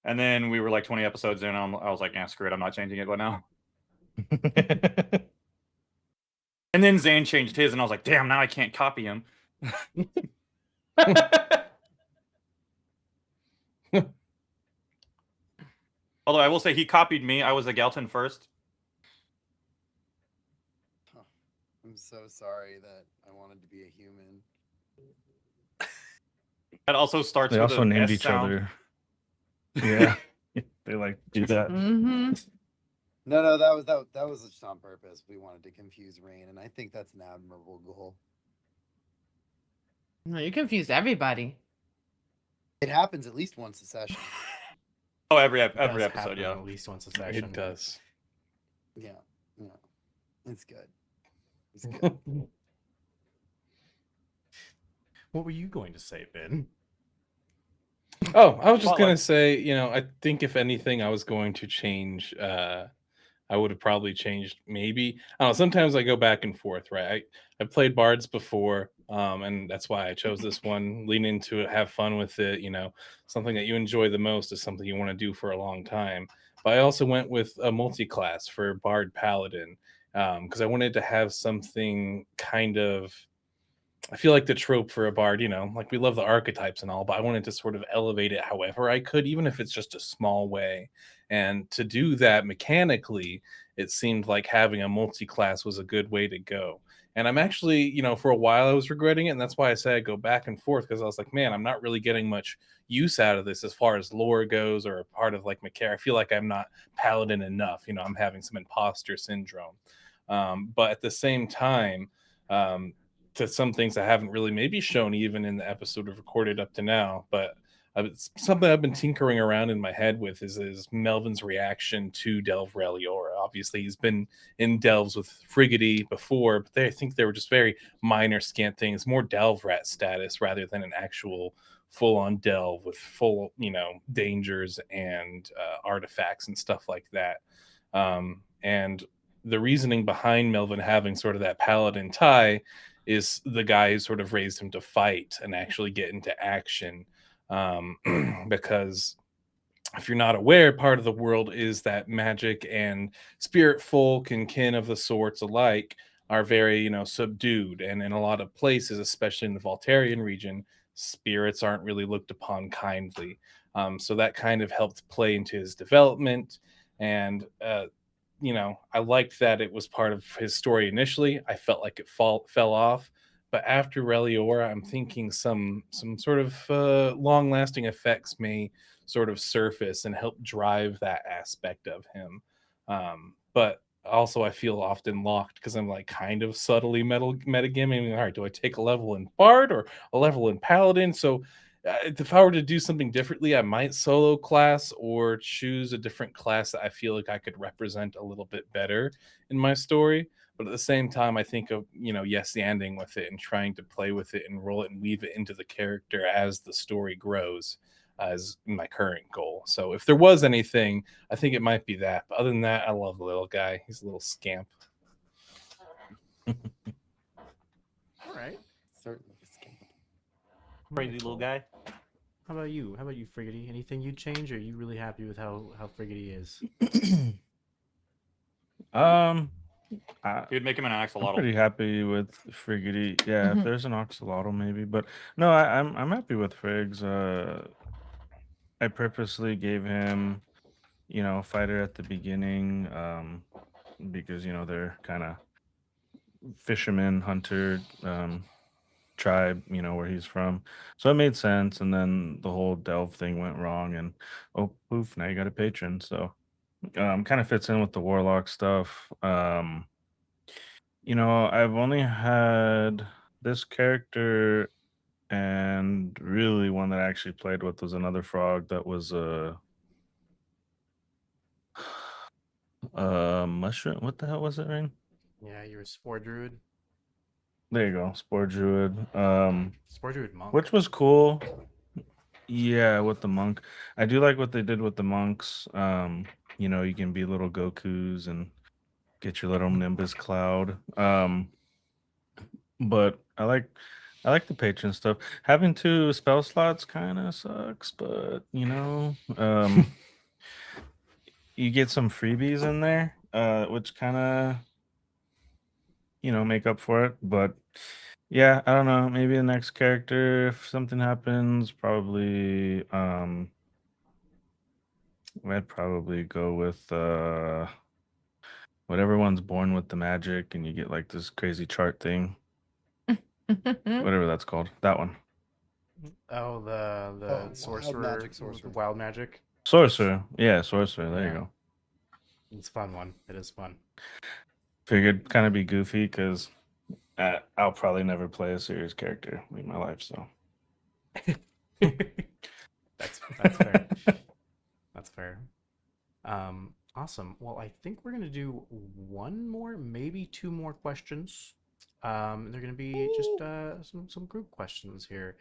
And then we were like 20 episodes in. I was like, yeah, screw it, I'm not changing it. But now. And then Zane changed his, and I was like, damn, now I can't copy him. Although I will say he copied me. I was a Galton first. I'm so sorry that I wanted to be a human. That also starts They with also an named S each sound. other. Yeah, they like to do that. Mm-hmm. No, that was just on purpose. We wanted to confuse Rain, and I think that's an admirable goal. No, you confused everybody. It happens at least once a session. Oh, every It does episode, happen yeah. at least once a session. It does. Yeah, it's good. It's good. What were you going to say, Ben? Oh, I was just Spotlight. gonna say, I think if anything, I was going to change I would have probably changed. Maybe I don't know. Sometimes I go back and forth, right? I've played bards before, and that's why I chose this one. Lean into it, have fun with it. Something that you enjoy the most is something you want to do for a long time. But I also went with a multi-class for bard paladin because I wanted to have something kind of. I feel like the trope for a bard, like we love the archetypes and all, but I wanted to sort of elevate it however I could, even if it's just a small way. And to do that mechanically, it seemed like having a multi-class was a good way to go. And I'm actually, for a while I was regretting it, and that's why I say I go back and forth because I was like, man, I'm not really getting much use out of this as far as lore goes or a part of like Macar. I feel like I'm not paladin enough. I'm having some imposter syndrome. But at the same time, um, to some things I haven't really maybe shown even in the episode we've recorded up to now, but it's something I've been tinkering around in my head with is Melvin's reaction to Delve Reliora. Obviously, he's been in Delves with Friggity before, but I think they were just very minor, scant things, more Delve Rat status rather than an actual full-on Delve with full, dangers and artifacts and stuff like that. And the reasoning behind Melvin having sort of that paladin tie is the guy who sort of raised him to fight and actually get into action. Because if you're not aware, part of the world is that magic and spirit folk and kin of the sorts alike are very, subdued. And in a lot of places, especially in the Voltarian region, spirits aren't really looked upon kindly. So that kind of helped play into his development. And I liked that it was part of his story initially. I felt like it fell off, but after Reliora, I'm thinking some sort of long lasting effects may sort of surface and help drive that aspect of him. But also, I feel often locked because I'm like kind of subtly metagaming. All right, do I take a level in Bard or a level in Paladin? So if I were to do something differently, I might solo class or choose a different class that I feel like I could represent a little bit better in my story. But at the same time, I think of, yes, the ending with it and trying to play with it and roll it and weave it into the character as the story grows as my current goal. So if there was anything, I think it might be that. But other than that, I love the little guy. He's a little scamp. All right. Certainly escape. Crazy little guy. How about you? How about you, Friggity? Anything you'd change, or are you really happy with how Friggity is? I, You'd make him an I'm axolotl. pretty happy with Friggity. Yeah, if Mhm. there's an Oxalotl, maybe. But no, I'm happy with Friggs. I purposely gave him, fighter at the beginning, because they're kind of fisherman hunter tribe, where he's from. So it made sense. And then the whole Delve thing went wrong, and oh poof, now you got a patron. So kind of fits in with the warlock stuff. I've only had this character, and really one that I actually played with was another frog that was a mushroom. What the hell was it, Rain? Yeah, you're a Spore Druid. There you go, Spore Druid. Spore Druid Monk. Which was cool. Yeah, with the monk. I do like what they did with the monks. You can be little Gokus and get your little Nimbus cloud. But I like the patron stuff. Having two spell slots kind of sucks, but you get some freebies in there, which kind of make up for it. But yeah, I don't know. Maybe the next character, if something happens, probably I'd probably go with whatever one's born with the magic, and you get like this crazy chart thing, whatever that's called. That one. Oh, the Oh, sorcerer, wild magic the sorcerer. wild magic. Sorcerer. Yeah, sorcerer. There you Yeah. go. It's a fun one. It is fun. Figured kind of be goofy because I'll probably never play a serious character in my life. So That's fair. That's fair. Awesome. Well, I think we're gonna do one more, maybe two more questions. They're gonna be just some group questions here.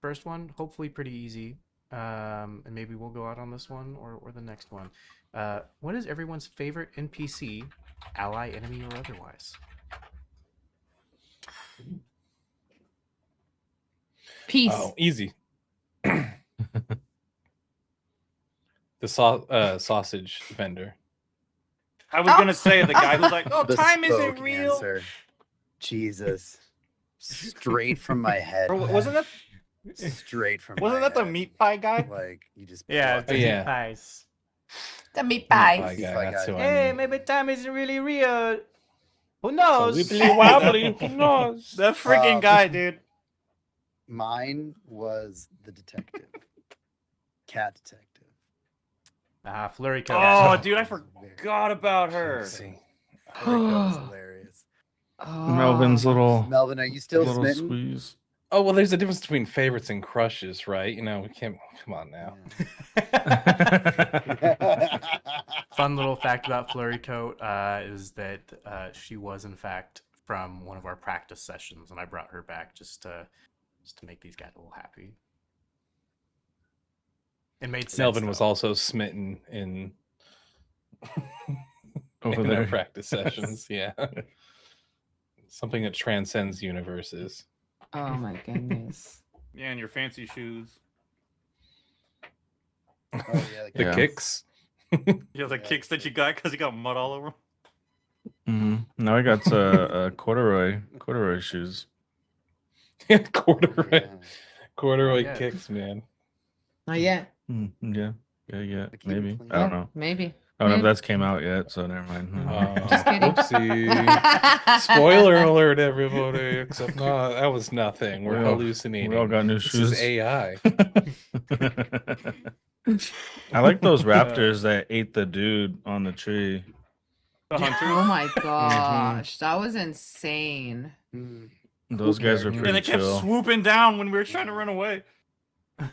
First one, hopefully pretty easy. and maybe we'll go out on this one or the next one. What is everyone's favorite NPC, ally, enemy, or otherwise? Peace. Oh, easy. The sausage vendor. I was gonna say the guy who's like, "Oh, time isn't Bespoke real." answer. Jesus. Straight from my head. Or wasn't that Straight from wasn't my that the head. meat pie guy? Like you just Yeah, plucked Oh, it. yeah. Pies. The meat Meat pie pies. Meat guy, pie that's guy. who I Hey, mean. maybe time isn't really real. Who So knows? wibbly wobbly, who knows? That freaking guy, dude. Mine was the detective. Cat detective. Flurry coat. Oh, dude, I That was very- forgot about her. See. Flurrycoat was hilarious. Melvin's little Melvin, are you still little smitten? squeeze. Oh, well, there's a difference between favorites and crushes, right? You know, we can't. Come on now. Fun little fact about Flurry Coat is that she was in fact from one of our practice sessions, and I brought her back just to make these guys a little happy. It made sense. Melvin was though. also smitten in Over in our there. practice sessions. Yeah, something that transcends universes. Oh my goodness. Yeah, and your fancy shoes. Oh yeah, The Yeah. kicks. Yeah, the kicks that you got because you got mud all over 'em. Now I got corduroy shoes. Corduroy, yeah. corduroy Yeah. kicks, man. Not yet. Yeah, Keep 'em maybe. clean. I don't Yeah, know. Maybe. I don't know if Maybe. that's came out yet, so never mind. Just kidding. Whoopsie. Spoiler alert, everybody! Except no, that was nothing. We're We all- hallucinating. We all got new This shoes. is AI. I like those raptors that ate the dude on the tree. The hunter. Oh my gosh, that was insane. Mm. Those guys are cares? pretty And they kept chill. swooping down when we were trying to run away.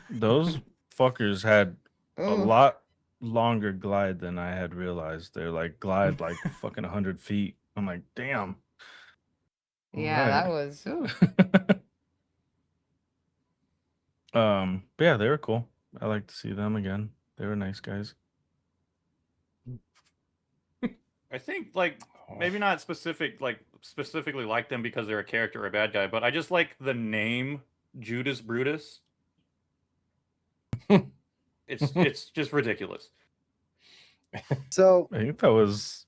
Those fuckers had a Ooh. lot longer glide than I had realized. They're like glide like fucking 100 feet. I'm like, damn. Yeah, that Alright. was. Ooh. But yeah, they were cool. I like to see them again. They were nice guys. I think like maybe not specifically like them because they're a character or a bad guy, but I just like the name Judas Brutus. It's just ridiculous. So I think that was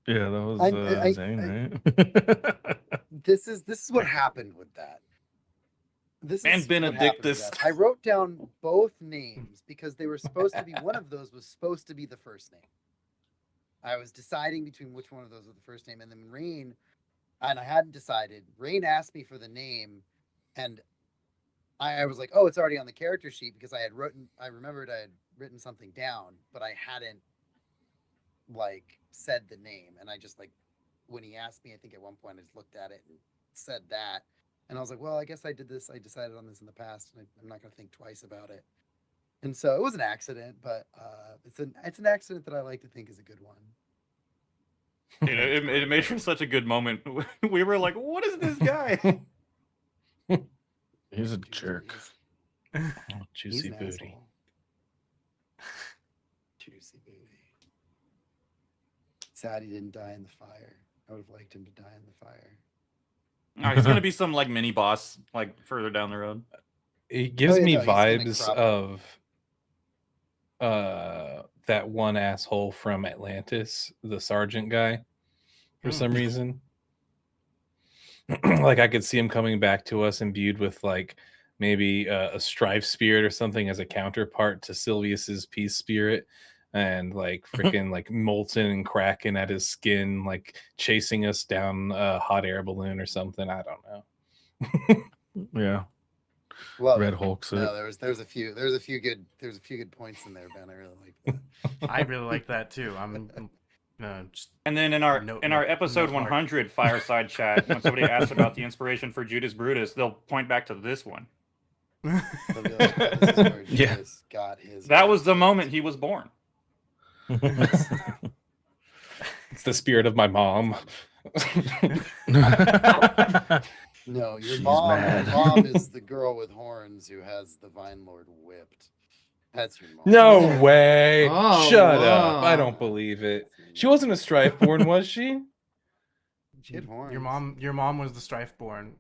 that was I- Zane, right? this is what happened with that. This And is what happened with Benedictus. that. I wrote down both names because they were supposed to be one of those was supposed to be the first name. I was deciding between which one of those was the first name, and then Rain, and I hadn't decided. Rain asked me for the name, and I was like, "Oh, it's already on the character sheet," because I remembered I had written something down, but I hadn't like said the name, and I just like when he asked me, I think at one point I just looked at it and said that, and I was like, "Well, I guess I did this. I decided on this in the past, and I'm not going to think twice about it." And so it was an accident, but it's an accident that I like to think is a good one. You know, it made for such a good moment. We were like, "What is this guy?" He's a Juicy jerk. booties. Oh, He's juicy an booty. asshole. Juicy booty. Sad he didn't die in the fire. I would have liked him to die in the fire. He's gonna be some like mini boss like further down the road. It gives yeah, me no, he's gonna vibes crop of that one asshole from Atlantis, the sergeant guy, for some reason. Like I could see him coming back to us imbued with like maybe a strife spirit or something as a counterpart to Sylvius's peace spirit, and like freaking like molten and cracking at his skin, like chasing us down a hot air balloon or something. I don't know. Yeah. Love Red it. Hulk's No, it. there was a few good points in there, Ben. I really liked that. I really like that too. I'm just And then in our No- in our no- episode no heart. 100 Fireside chat, when somebody asks about the inspiration for Judas Brutus, they'll point back to this one. They'll be like, "Oh, this is where Yeah. Judas got his." That was the moment he was born. It's the spirit of my mom. No, your She's mom. mad. Your mom is the girl with horns who has the Vine Lord whipped. That's your mom. No way. Oh, Shut up. I whoa. don't believe it. She wasn't a Strifeborn, was she? She had horns. Your mom was the Strifeborn.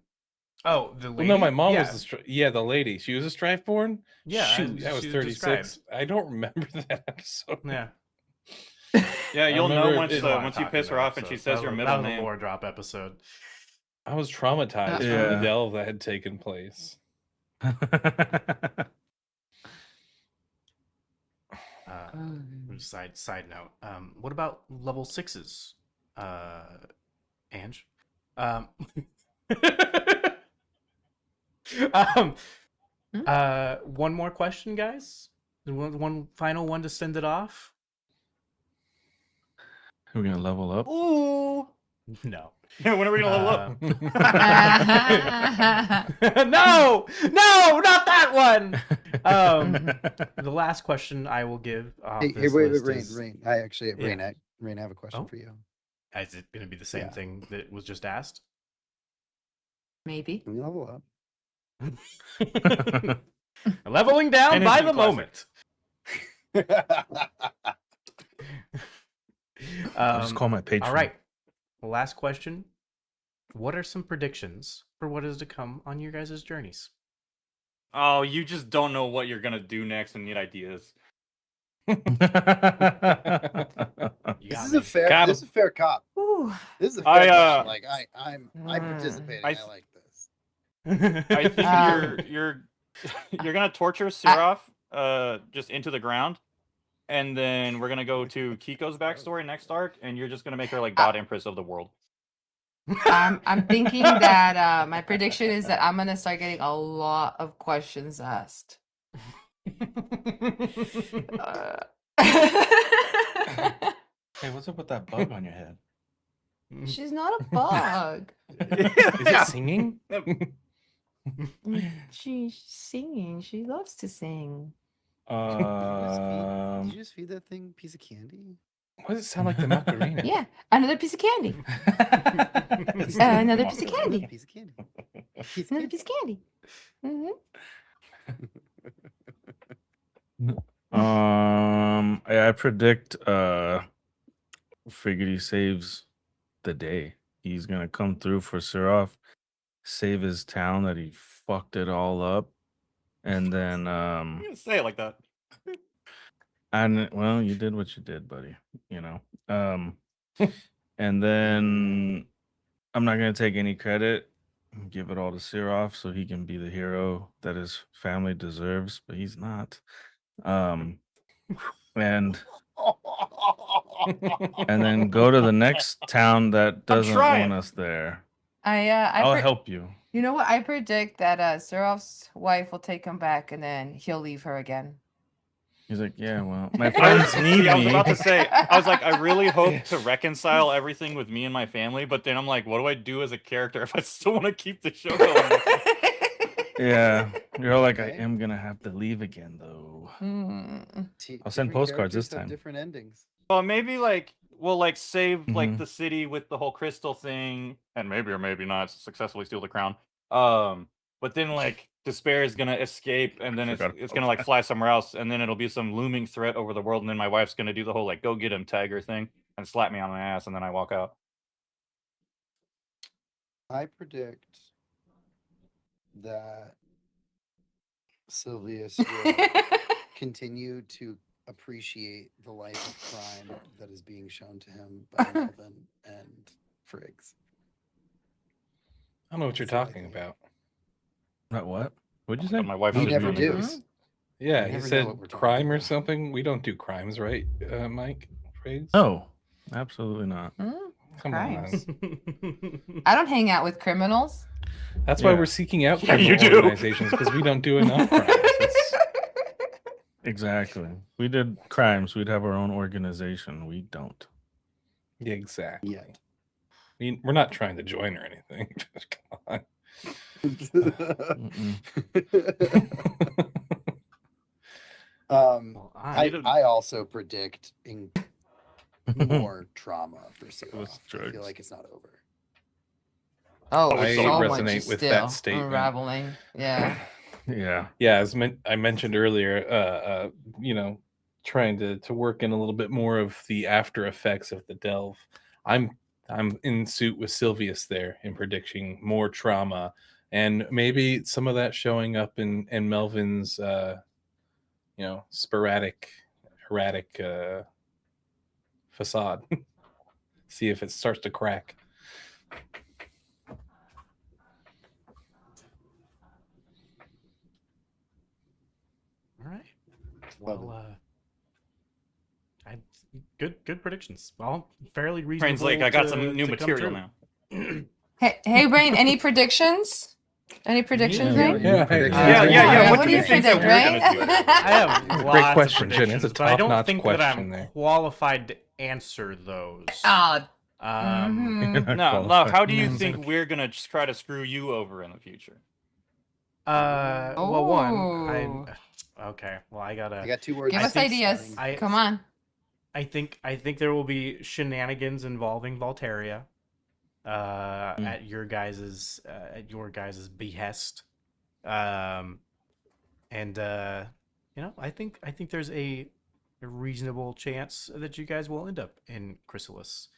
Oh, the lady. Well, no, my mom yeah. was the lady. She was a Strifeborn? Yeah, Shoot, that was she was 36. described. I don't remember that episode. Yeah. Yeah, you'll know remember once it- once you piss her off and she says your middle That was a name. lore drop episode. I was traumatized from Yeah. the delve that had taken place. Side note. What about level 6s? Ange? Um, one more question, guys. One final one to send it off. We're gonna level up. Ooh, no. When are we gonna level up? No, not that one. The last question I will give off Hey, this wait, list Rain, is, Rain. I actually, Yeah. Rain, I have a question Oh. for you. is it going to be the same Yeah. thing that was just asked? Maybe. Can we level up? Leveling down And by instant the classic. moment. I'll just call my patron. All right. Last question. What are some predictions for what is to come on your guys' journeys? Oh, you just don't know what you're gonna do next and need ideas. You This got is me. a fair. Got This is a fair cop. Ooh. This is a I, fair question. Like I Mm. participated. I I th- like this. I think Um, you're gonna torture Siraf just into the ground, and then we're gonna go to Kiko's backstory next arc, and you're just gonna make her like God Empress of the world. I'm thinking that my prediction is that I'm gonna start getting a lot of questions asked. Uh, Hey, what's up with that bug on your head? She's not a bug. Is it singing? She's singing. She loves to sing. Did you just feed that thing a piece of candy? Why does it sound like the Macarena? Yeah, another piece of candy. Another piece of candy. Piece of candy. Another piece of candy. Hmm. I predict Figgity saves the day. He's gonna come through for Siraf, save his town that he fucked it all up, and then You didn't say it like that. and well, you did what you did, buddy. You know. And then I'm not gonna take any credit. Give it all to Siraf so he can be the hero that his family deserves, but he's not. And then go to the next town that doesn't trying. want us there. I I'll help you. You know what? I predict that Seraf's wife will take him back, and then he'll leave her again. He's like, yeah, well, my friends See, need I was me. about to say, I was like, I really hope to reconcile everything with me and my family, but then I'm like, what do I do as a character if I still want to keep the show going? Yeah, you're like, I Okay. am gonna have to leave again though. I'll send Different postcards this characters have time. Different endings. Well, maybe like we'll like save like Mhm. the city with the whole crystal thing, and maybe or maybe not successfully steal the crown. But then like Despair is gonna escape, and then it's Forgot it's about gonna like that. fly somewhere else, and then it'll be some looming threat over the world, and then my wife's gonna do the whole like go get him tiger thing and slap me on my ass, and then I walk out. I predict that Sylvius will continue to appreciate the life of crime that is being shown to him by Melvin and Friggs. I don't know what you're That's what I talking think. about. What? What'd you Oh my say? God, my wife We was never really do. gross. Yeah, You he never know said what we're talking crime or about. something. We don't do crimes, right, Mike? Friggs? No, absolutely not. Come crimes. on. I don't hang out with criminals. That's why Yeah. we're seeking out Yeah, you criminal do. organizations because we don't do enough crimes. It's- Exactly. We did crimes. We'd have our own organization. We don't. yeah, exactly. Yet. I mean, we're not trying to join or anything. Come on. Mm-mm. Well, I also predict more trauma for was Siraf. I drugs. feel like it's not over. Oh, I so much resonate is with still that statement. unraveling. Yeah. Yeah. Yeah, as I mentioned earlier, you know, trying to work in a little bit more of the after effects of the delve. I'm I'm in suit with Sylvius there in predicting more trauma and maybe some of that showing up in Melvin's you know, sporadic, erratic facade. See if it starts to crack. All right. Love Well, I good predictions. All fairly Brain's reasonable. like, I got some to new come material true. now. Hey, Brain, any predictions? Any predictions, Yeah, Brain? Yeah, predict- exactly. Yeah. What What do do you you think that predict, we're Brain? gonna do? I have It's a lots great of question, Jen. It's a predictions, but I don't top-notch think that I'm question there. qualified to answer those. Ah, Um, You're not No. qualified. How do you Mm. think we're gonna just try to screw you over in the future? well, one, I'm Oh. okay. Well, I I gotta. got 2 words. Give I us think ideas. I- Come on. I think there will be shenanigans involving Voltaria, at your guys's behest, and you know, I think there's a reasonable chance that you guys will end up in Chrysalis.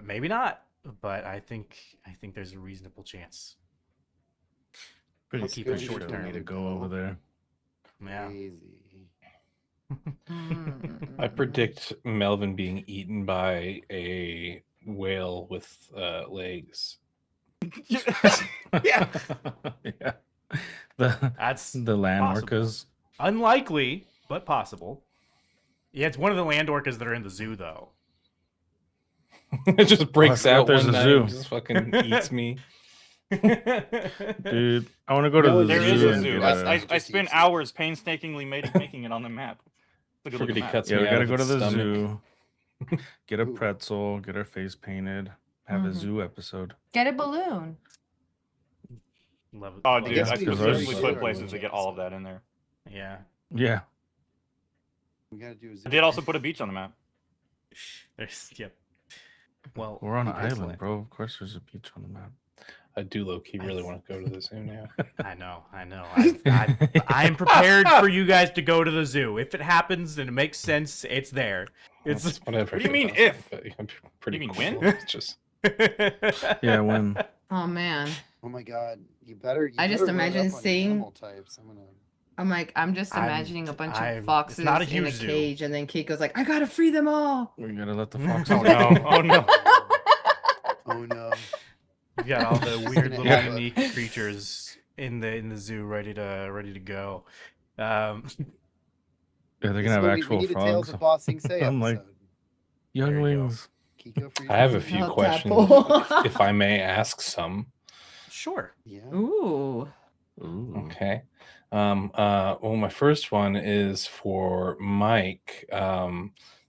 Maybe not, but I think there's a reasonable chance. Pretty, I'll keep pretty it short sure term. we need to go over there. Yeah. Crazy. I predict Melvin being eaten by a whale with legs. Yeah. Yeah. The That's land possible. orcas. Unlikely, but possible. Yeah, it's one of the land orcas that are in the zoo, though. It just breaks forgot out there's one a night zoo. and just fucking eats me. Dude, I want to go to No, the There zoo. is a and zoo. get I Just spent eats hours painstakingly making it on the map. Look at Forget the he map. cuts Yeah, me we out gotta of go to its the stomach. zoo. Get a Ooh. pretzel. Get our face painted. Have a Mhm. zoo episode. Get a balloon. Love it. Oh, love dude, guess I we Because specifically ours- put should. places to get all of that in there. Yeah. Yeah. We gotta do a zoo. I did also put a beach on the map. Yep. Well, We're on an excellent. island, bro. Of course there's a beach on the map. I do low key really want to go to the zoo now. I know. I'm prepared for you guys to go to the zoo. If it happens and it makes sense, it's there. It's It's whatever. What do you mean awesome, if? but I'm pretty mean cool. when? It's just Yeah, when? Oh man. Oh my god. You better. I just better load imagine up on seeing- animal types. I'm just I'm- imagining a bunch I'm- of it's foxes not a in a huge zoo. cage, and then Kiko's like, "I gotta free them all." We gotta let the fox. Oh no! Oh no! Oh no. You got all the He's weird gonna little have a- unique creatures in the zoo ready to go. Yeah, they're This gonna is have what we actual need a Tales frogs. of Bossing Say I'm like- episode. you go. Younglings. Kiko free. I have a few Oh, questions, Tadpole. if I may ask some. Sure. Yeah. Ooh. Ooh. Okay. Well, my first one is for Mike.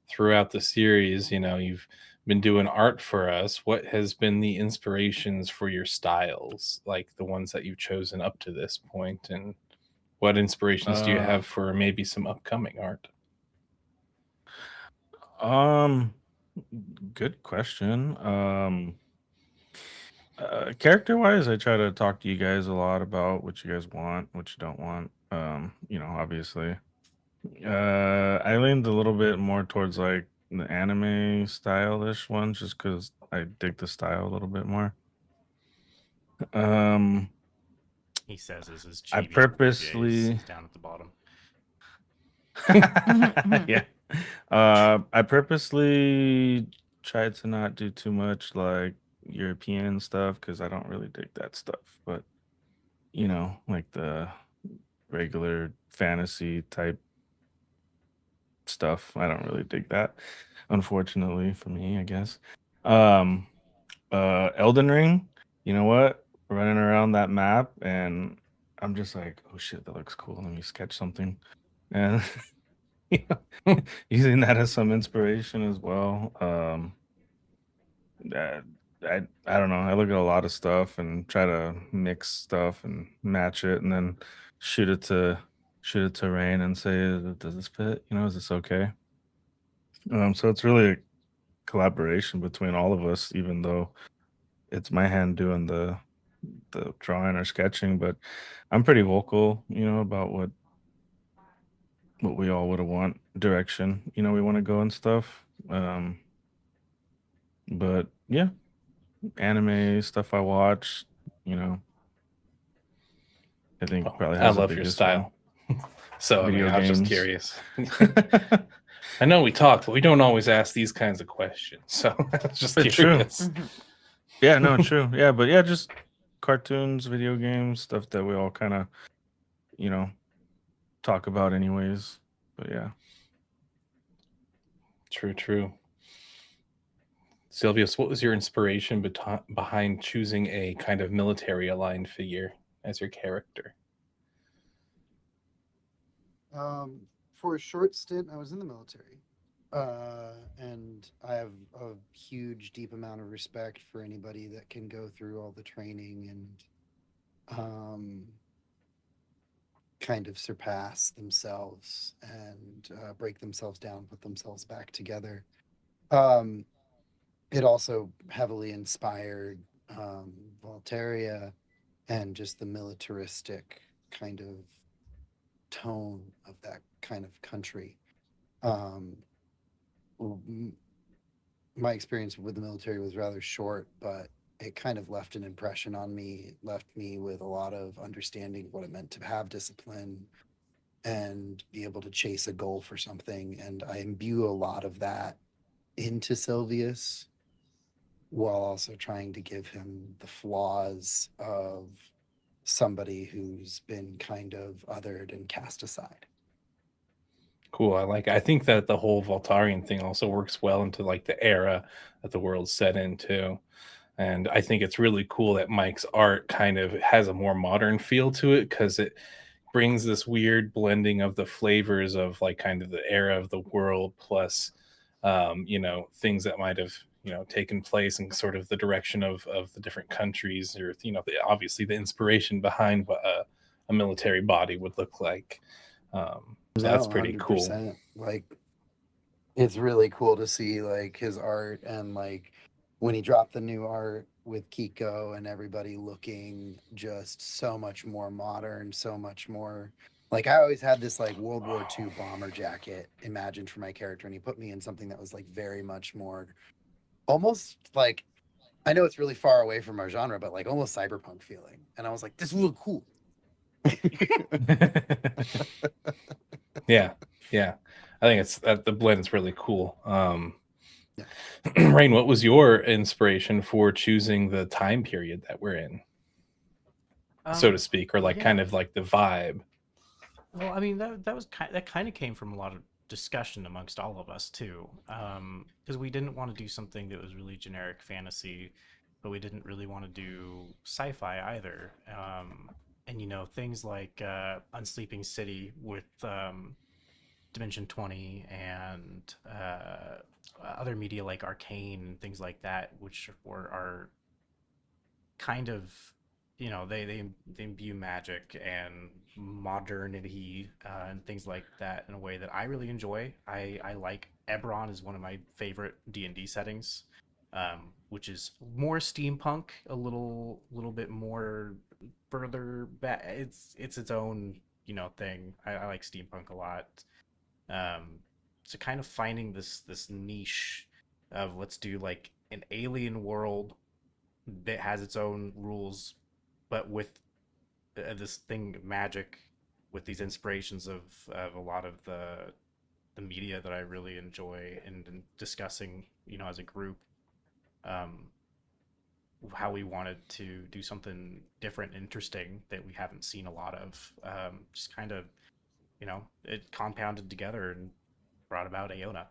Throughout the series, you know, you've been doing art for us. What has been the inspirations for your styles, like the ones that you've chosen up to this point, and what inspirations do you have for maybe some upcoming art? Good question. Character wise, I try to talk to you guys a lot about what you guys want, what you don't want. You know, obviously. I leaned a little bit more towards like the anime stylish ones just because I dig the style a little bit more. He says this is I chibi. purposely- He's down at the bottom. Yeah. I purposely tried to not do too much like European stuff because I don't really dig that stuff. But you know, like the regular fantasy type stuff, I don't really dig that. Unfortunately for me, I guess. Elden Ring, you know what? Running around that map and I'm just like, oh shit, that looks cool. Let me sketch something. And you know, using that as some inspiration as well. I don't know. I look at a lot of stuff and try to mix stuff and match it, and then shoot it to Rain and say, "Does this fit? You know, is this okay?" So it's really a collaboration between all of us, even though it's my hand doing the the drawing or sketching, but I'm pretty vocal, about what we all would want direction, we want to go and stuff. But yeah, anime stuff I watch, I think Oh, probably I has the love your biggest one. style. So I mean, Video I was just games. curious. I know we talked, but we don't always ask these kinds of questions. So I was just It's true. curious. Yeah, no, true. Yeah, but yeah, just cartoons, video games, stuff that we all kind of, talk about anyways. But yeah. True. Sylvius, what was your inspiration behind choosing a kind of military aligned figure as your character? For a short stint, I was in the military. And I have a huge, deep amount of respect for anybody that can go through all the training and kind of surpass themselves and break themselves down, put themselves back together. It also heavily inspired Voltaria and just the militaristic kind of tone of that kind of country. Um, my experience with the military was rather short, but it kind of left an impression on me, left me with a lot of understanding what it meant to have discipline and be able to chase a goal for something. And I imbue a lot of that into Sylvius while also trying to give him the flaws of somebody who's been kind of othered and cast aside. Cool. I think that the whole Voltarian thing also works well into like the era that the world's set into. And I think it's really cool that Mike's art kind of has a more modern feel to it because it brings this weird blending of the flavors of like kind of the era of the world plus things that might have taken place in sort of the direction of the different countries or obviously the inspiration behind what a military body would look like. So that's pretty cool. 100%. Like, it's really cool to see like his art and like when he dropped the new art with Kiko and everybody looking just so much more modern, so much more like I always had this like World War II bomber jacket imagined for my character, and he put me in something that was like very much more almost like I know it's really far away from our genre, but like almost cyberpunk feeling. And I was like, this is really cool. Yeah. I think it's the blend is really cool. Rain, what was your inspiration for choosing the time period that we're in, so to speak, or like kind of like the vibe? Well, I mean that kind of came from a lot of discussion amongst all of us too, because we didn't want to do something that was really generic fantasy, but we didn't really want to do sci-fi either. And things like Unsleeping City with Dimension 20 and other media like Arcane and things like that, which are kind of they imbue magic and modernity and things like that in a way that I really enjoy. I like Eberron is one of my favorite D&D settings, which is more steampunk, a little bit more further back. It's its own thing. I like steampunk a lot. So kind of finding this niche of let's do like an alien world that has its own rules, but with this thing magic, with these inspirations of a lot of the media that I really enjoy, and discussing as a group um, how we wanted to do something different, interesting that we haven't seen a lot of. Just kind of it compounded together and brought about Aona.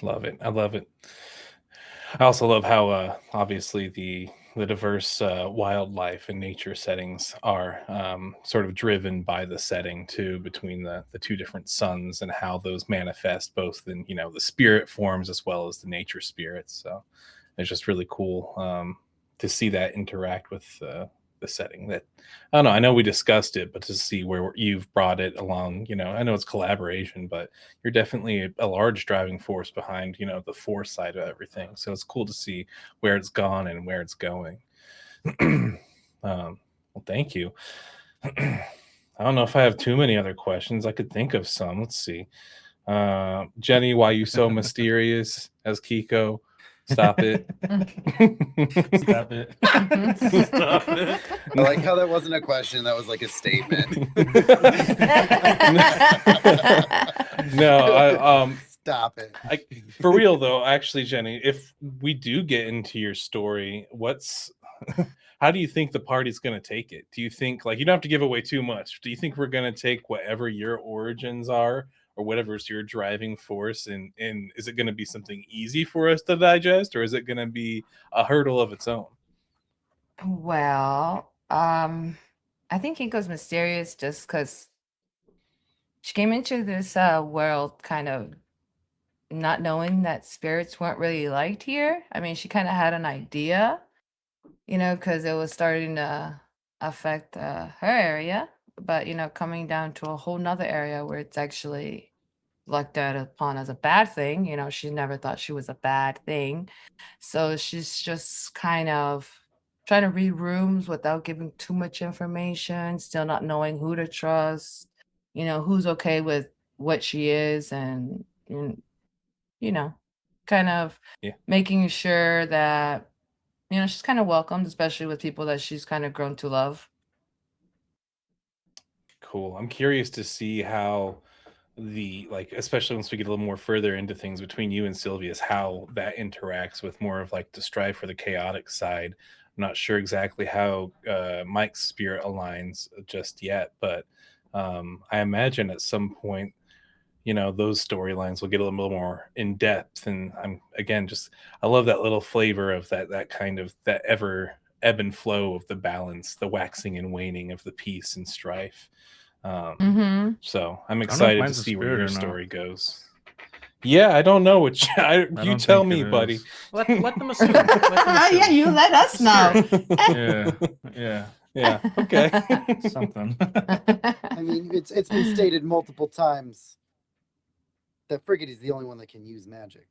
Love it. I love it. I also love how obviously the diverse wildlife and nature settings are sort of driven by the setting too, between the two different suns and how those manifest both in the spirit forms as well as the nature spirits. So it's just really cool to see that interact with the setting. That I don't know. I know we discussed it, but to see where you've brought it along, I know it's collaboration, but you're definitely a large driving force behind the force side of everything. So it's cool to see where it's gone and where it's going. Well, thank you. I don't know if I have too many other questions. I could think of some. Let's see. Jenny, why you so mysterious as Kiko? Stop it. Stop it. Stop it. I like how that wasn't a question. That was like a statement. No, Stop it. for real though, actually, Jenny, if we do get into your story, how do you think the party's going to take it? Do you think, like, you don't have to give away too much? Do you think we're going to take whatever your origins are, or whatever's your driving force, and is it going to be something easy for us to digest, or is it going to be a hurdle of its own? Well, I think Kiko's mysterious just because she came into this world kind of not knowing that spirits weren't really liked here. I mean, she kind of had an idea, because it was starting to affect her area, but coming down to a whole nother area where it's actually looked at upon as a bad thing. She never thought she was a bad thing. So she's just kind of trying to read rooms without giving too much information, still not knowing who to trust, who's okay with what she is, and you know, kind of Yeah. making sure that, she's kind of welcomed, especially with people that she's kind of grown to love. Cool. I'm curious to see how especially once we get a little more further into things between you and Sylvius, how that interacts with more of like the strive for the chaotic side. I'm not sure exactly how Mike's spirit aligns just yet, but I imagine at some point, those storylines will get a little more in depth. And I love that little flavor of that kind of that ever ebb and flow of the balance, the waxing and waning of the peace and strife. Mm-hmm. So I'm know if excited to mine's a see where spirit your or not. story goes. Yeah, I don't know what you don't tell think me, it buddy. is. Let them assume. Let them Yeah, assume. you let us know. Yeah. Yeah. Okay. Something. I mean, it's been stated multiple times that Frigate is the only one that can use magic.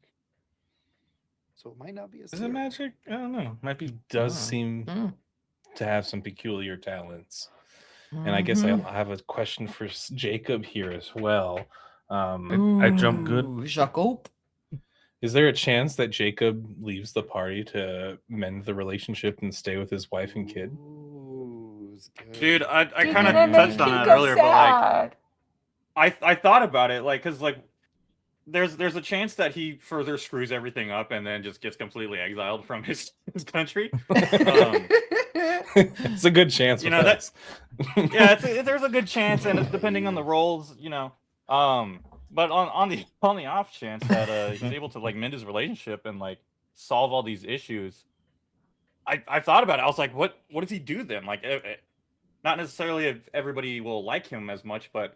So it might not be a Is it spirit. magic? I don't know. Might be. Does I don't know. seem Mm. to have some peculiar talents. And I guess I Mhm. have a question for Jacob here as well. I jump good. Ooh, Jacob. Is there a chance that Jacob leaves the party to mend the relationship and stay with his wife and kid? Ooh, it's good. Dude, I You're kind of gonna make touched on that Kiko earlier, but like sad. I thought about it, like, because like there's a chance that he further screws everything up and then just gets completely exiled from his country. It's a good chance with that us. yeah, there's a good chance, and it's depending on the roles, but on the off chance that he's able to like mend his relationship and like solve all these issues, I thought about it. I was like, what does he do then? Like, not necessarily if everybody will like him as much, but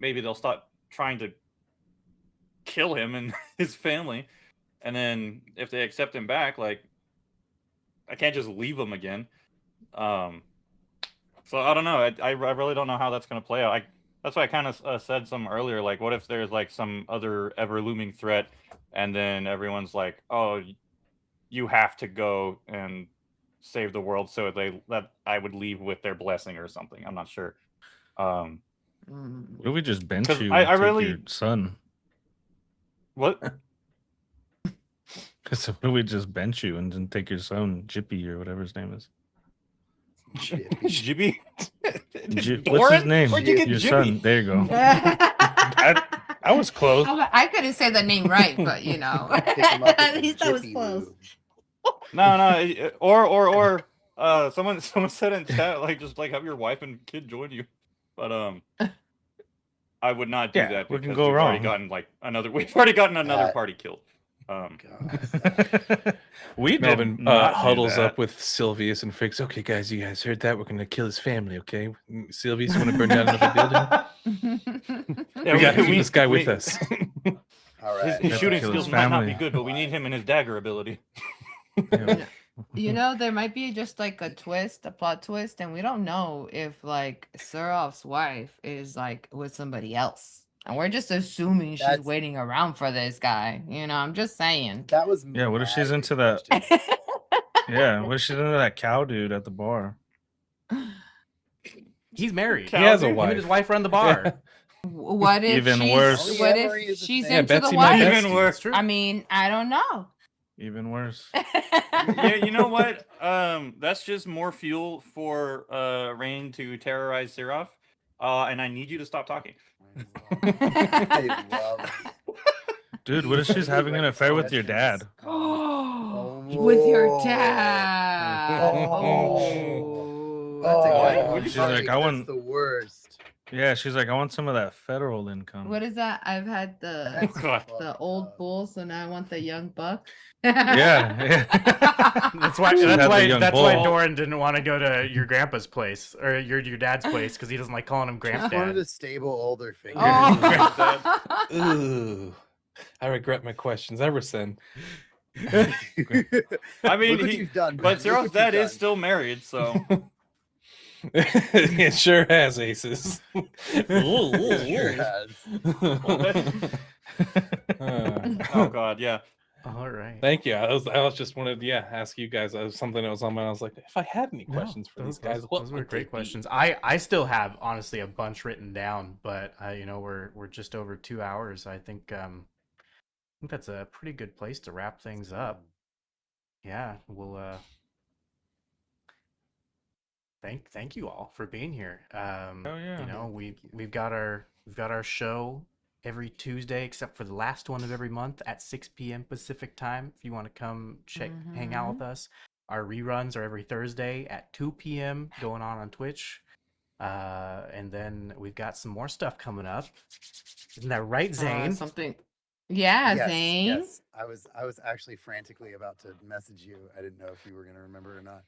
maybe they'll start trying to kill him and his family, and then if they accept him back, like, I can't just leave him again. So I don't know. I really don't know how that's going to play out. That's why I kind of said some earlier. Like, what if there's like some other ever looming threat, and then everyone's like, "Oh, you have to go and save the world," so that I would leave with their blessing or something. I'm not sure. Mm. What if we just bench 'Cause you I and take really- your son? What? Because what if we just bench you and then take your son, Jippy or whatever his name is? Jibby? What's his Doran? name? Where'd you get Your Jibby? son. There you go. I was close. I couldn't say the name right, but Pick him up with at the least I was Jiffy close. Lube. No. Or someone said in chat, like, just like have your wife and kid join you, but I would not do Yeah, that what can because go we've already wrong? gotten like we've already gotten another party killed. We Melvin did not do huddles that. up with Sylvius and Friggs. Okay, guys, you guys heard that? We're gonna kill his family. Okay, Sylvius, you want to burn down another building? Yeah, We got to we- keep this guy we- with us. All His right. Have to shooting kill his skills might not be family. good, but we need him in his dagger ability. Yeah. There might be just like a plot twist, and we don't know if like Surov's wife is like with somebody else. And we're just assuming she's That's- waiting around for this guy. I'm just saying. That was Yeah, what if she's my into that- question. Yeah, what she doing to that cow dude at the bar? He's married. He has a Him Him and his wife. wife run the bar. What if Even she's worse. what Polyamory if is a she's thing. Yeah, into the Betsy, my wife? bestie. Even worse. That's true. I mean, I don't know. Even worse. Yeah, you know what? That's just more fuel for Rain to terrorize Seraph. And I need you to stop talking. I love it. Dude, what if she's having an affair with your dad? With your dad. Oh, that's a What? good What'd one. you She's like, I want. That's the worst. Yeah, she's like, I want some of that federal income. What is that? I've had the That's God. fucked old up. bull, so now I want the young buck. Yeah. That's why. She had That's the why. young That's why bull. Doran didn't want to go to your grandpa's place or your dad's place because he doesn't like calling him Just wanted granddad. a stable older figure. Oh. Ooh, I regret my questions ever since. I mean, Look what you've done, Ben. but Look Seraph's what dad you've is done. still married, so It sure has aces. It sure has. oh god, yeah. All right. Thank you. I was just wanted to ask you guys something that was on my. I was like, if I had any No, questions for these guys, those what were would great they be? questions. I still have honestly a bunch written down, but we're just over 2 hours. I think that's a pretty good place to wrap things up. Yeah, we'll thank you all for being here. Oh, yeah. You know, Thank you. we've got our show every Tuesday except for the last one of every month at 6 p.m. Pacific time. If you want to come hang out with us. Our reruns are every Thursday at 2 p.m. going on Twitch. And then we've got some more stuff coming up. Isn't that right, Zane? Something. Yeah, Yes, Zane. yes. I was actually frantically about to message you. I didn't know if you were gonna remember or not.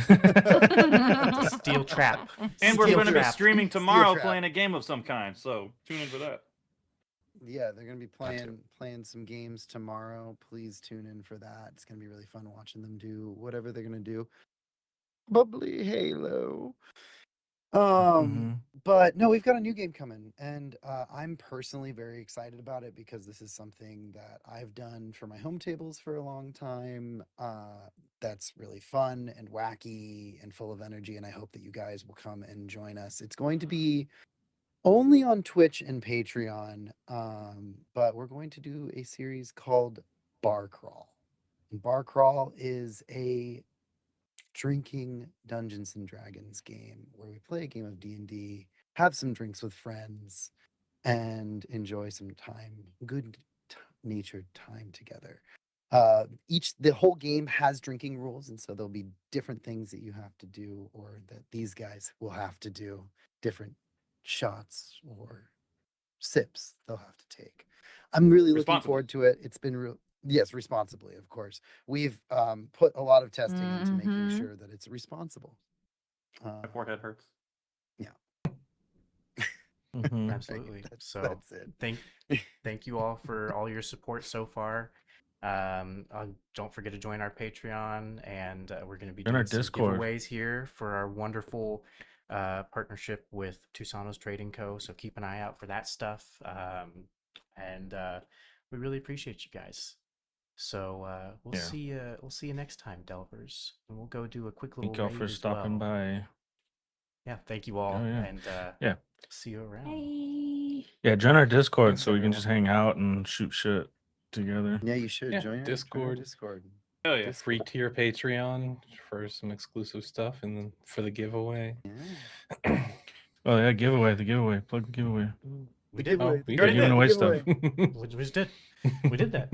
It's a steel trap. And we're Steel going to be trap. streaming Steel tomorrow trap. playing a game of some kind, so tune in for that. Yeah, they're gonna be playing some games tomorrow. Please tune in for that. It's gonna be really fun watching them do whatever they're gonna do. Bubbly Halo. But no, we've got a new game coming, and I'm personally very excited about it because this is something that I've done for my home tables for a long time. That's really fun and wacky and full of energy, and I hope that you guys will come and join us. It's going to be only on Twitch and Patreon, but we're going to do a series called Bar Crawl. And Bar Crawl is a drinking Dungeons and Dragons game where we play a game of D&D, have some drinks with friends, and enjoy some good natured time together. The whole game has drinking rules, and so there'll be different things that you have to do, or that these guys will have to do, different shots or sips they'll have to take. I'm really looking Responsibly. forward to it. It's been real. Yes, responsibly, of course. We've put a lot of testing into making sure that it's responsible. My forehead hurts. Absolutely. That's, So that's it. thank you all for all your support so far. Don't forget to join our Patreon, and we're going to be Join our doing some Discord. giveaways here for our wonderful partnership with Tucsono's Trading Co. So keep an eye out for that stuff. And we really appreciate you guys. So we'll see you next time, Delvers, and we'll go do a quick little Thank y'all raid for as stopping well. by. Yeah, thank you all, Oh, yeah. and Yeah. see you around. Yeah, join our Discord Thanks, so we can everyone. just hang out and shoot shit together. Yeah, you should Yeah, join our Discord. Discord. Hell yeah. Free tier Patreon for some exclusive stuff, and then for the giveaway. Yeah. Oh yeah, giveaway. The giveaway. Plug the giveaway. We The did. Oh, giveaway. we We're did. giving away Giveaway. stuff. We just did. We did that.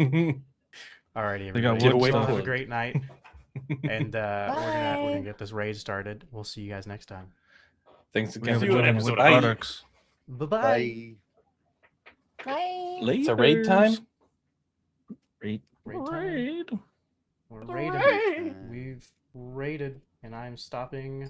Alrighty, They got everybody. wood You all stuff. have a great night, and we're gonna get this raid started. We'll see you guys next time. Thanks We again have for a joining good episode wood 8. products. Bye-bye. Bye. Bye. It's a raid time. Raid. Raid time. Raid. We're The raiding. raid. We've raided, and I'm stopping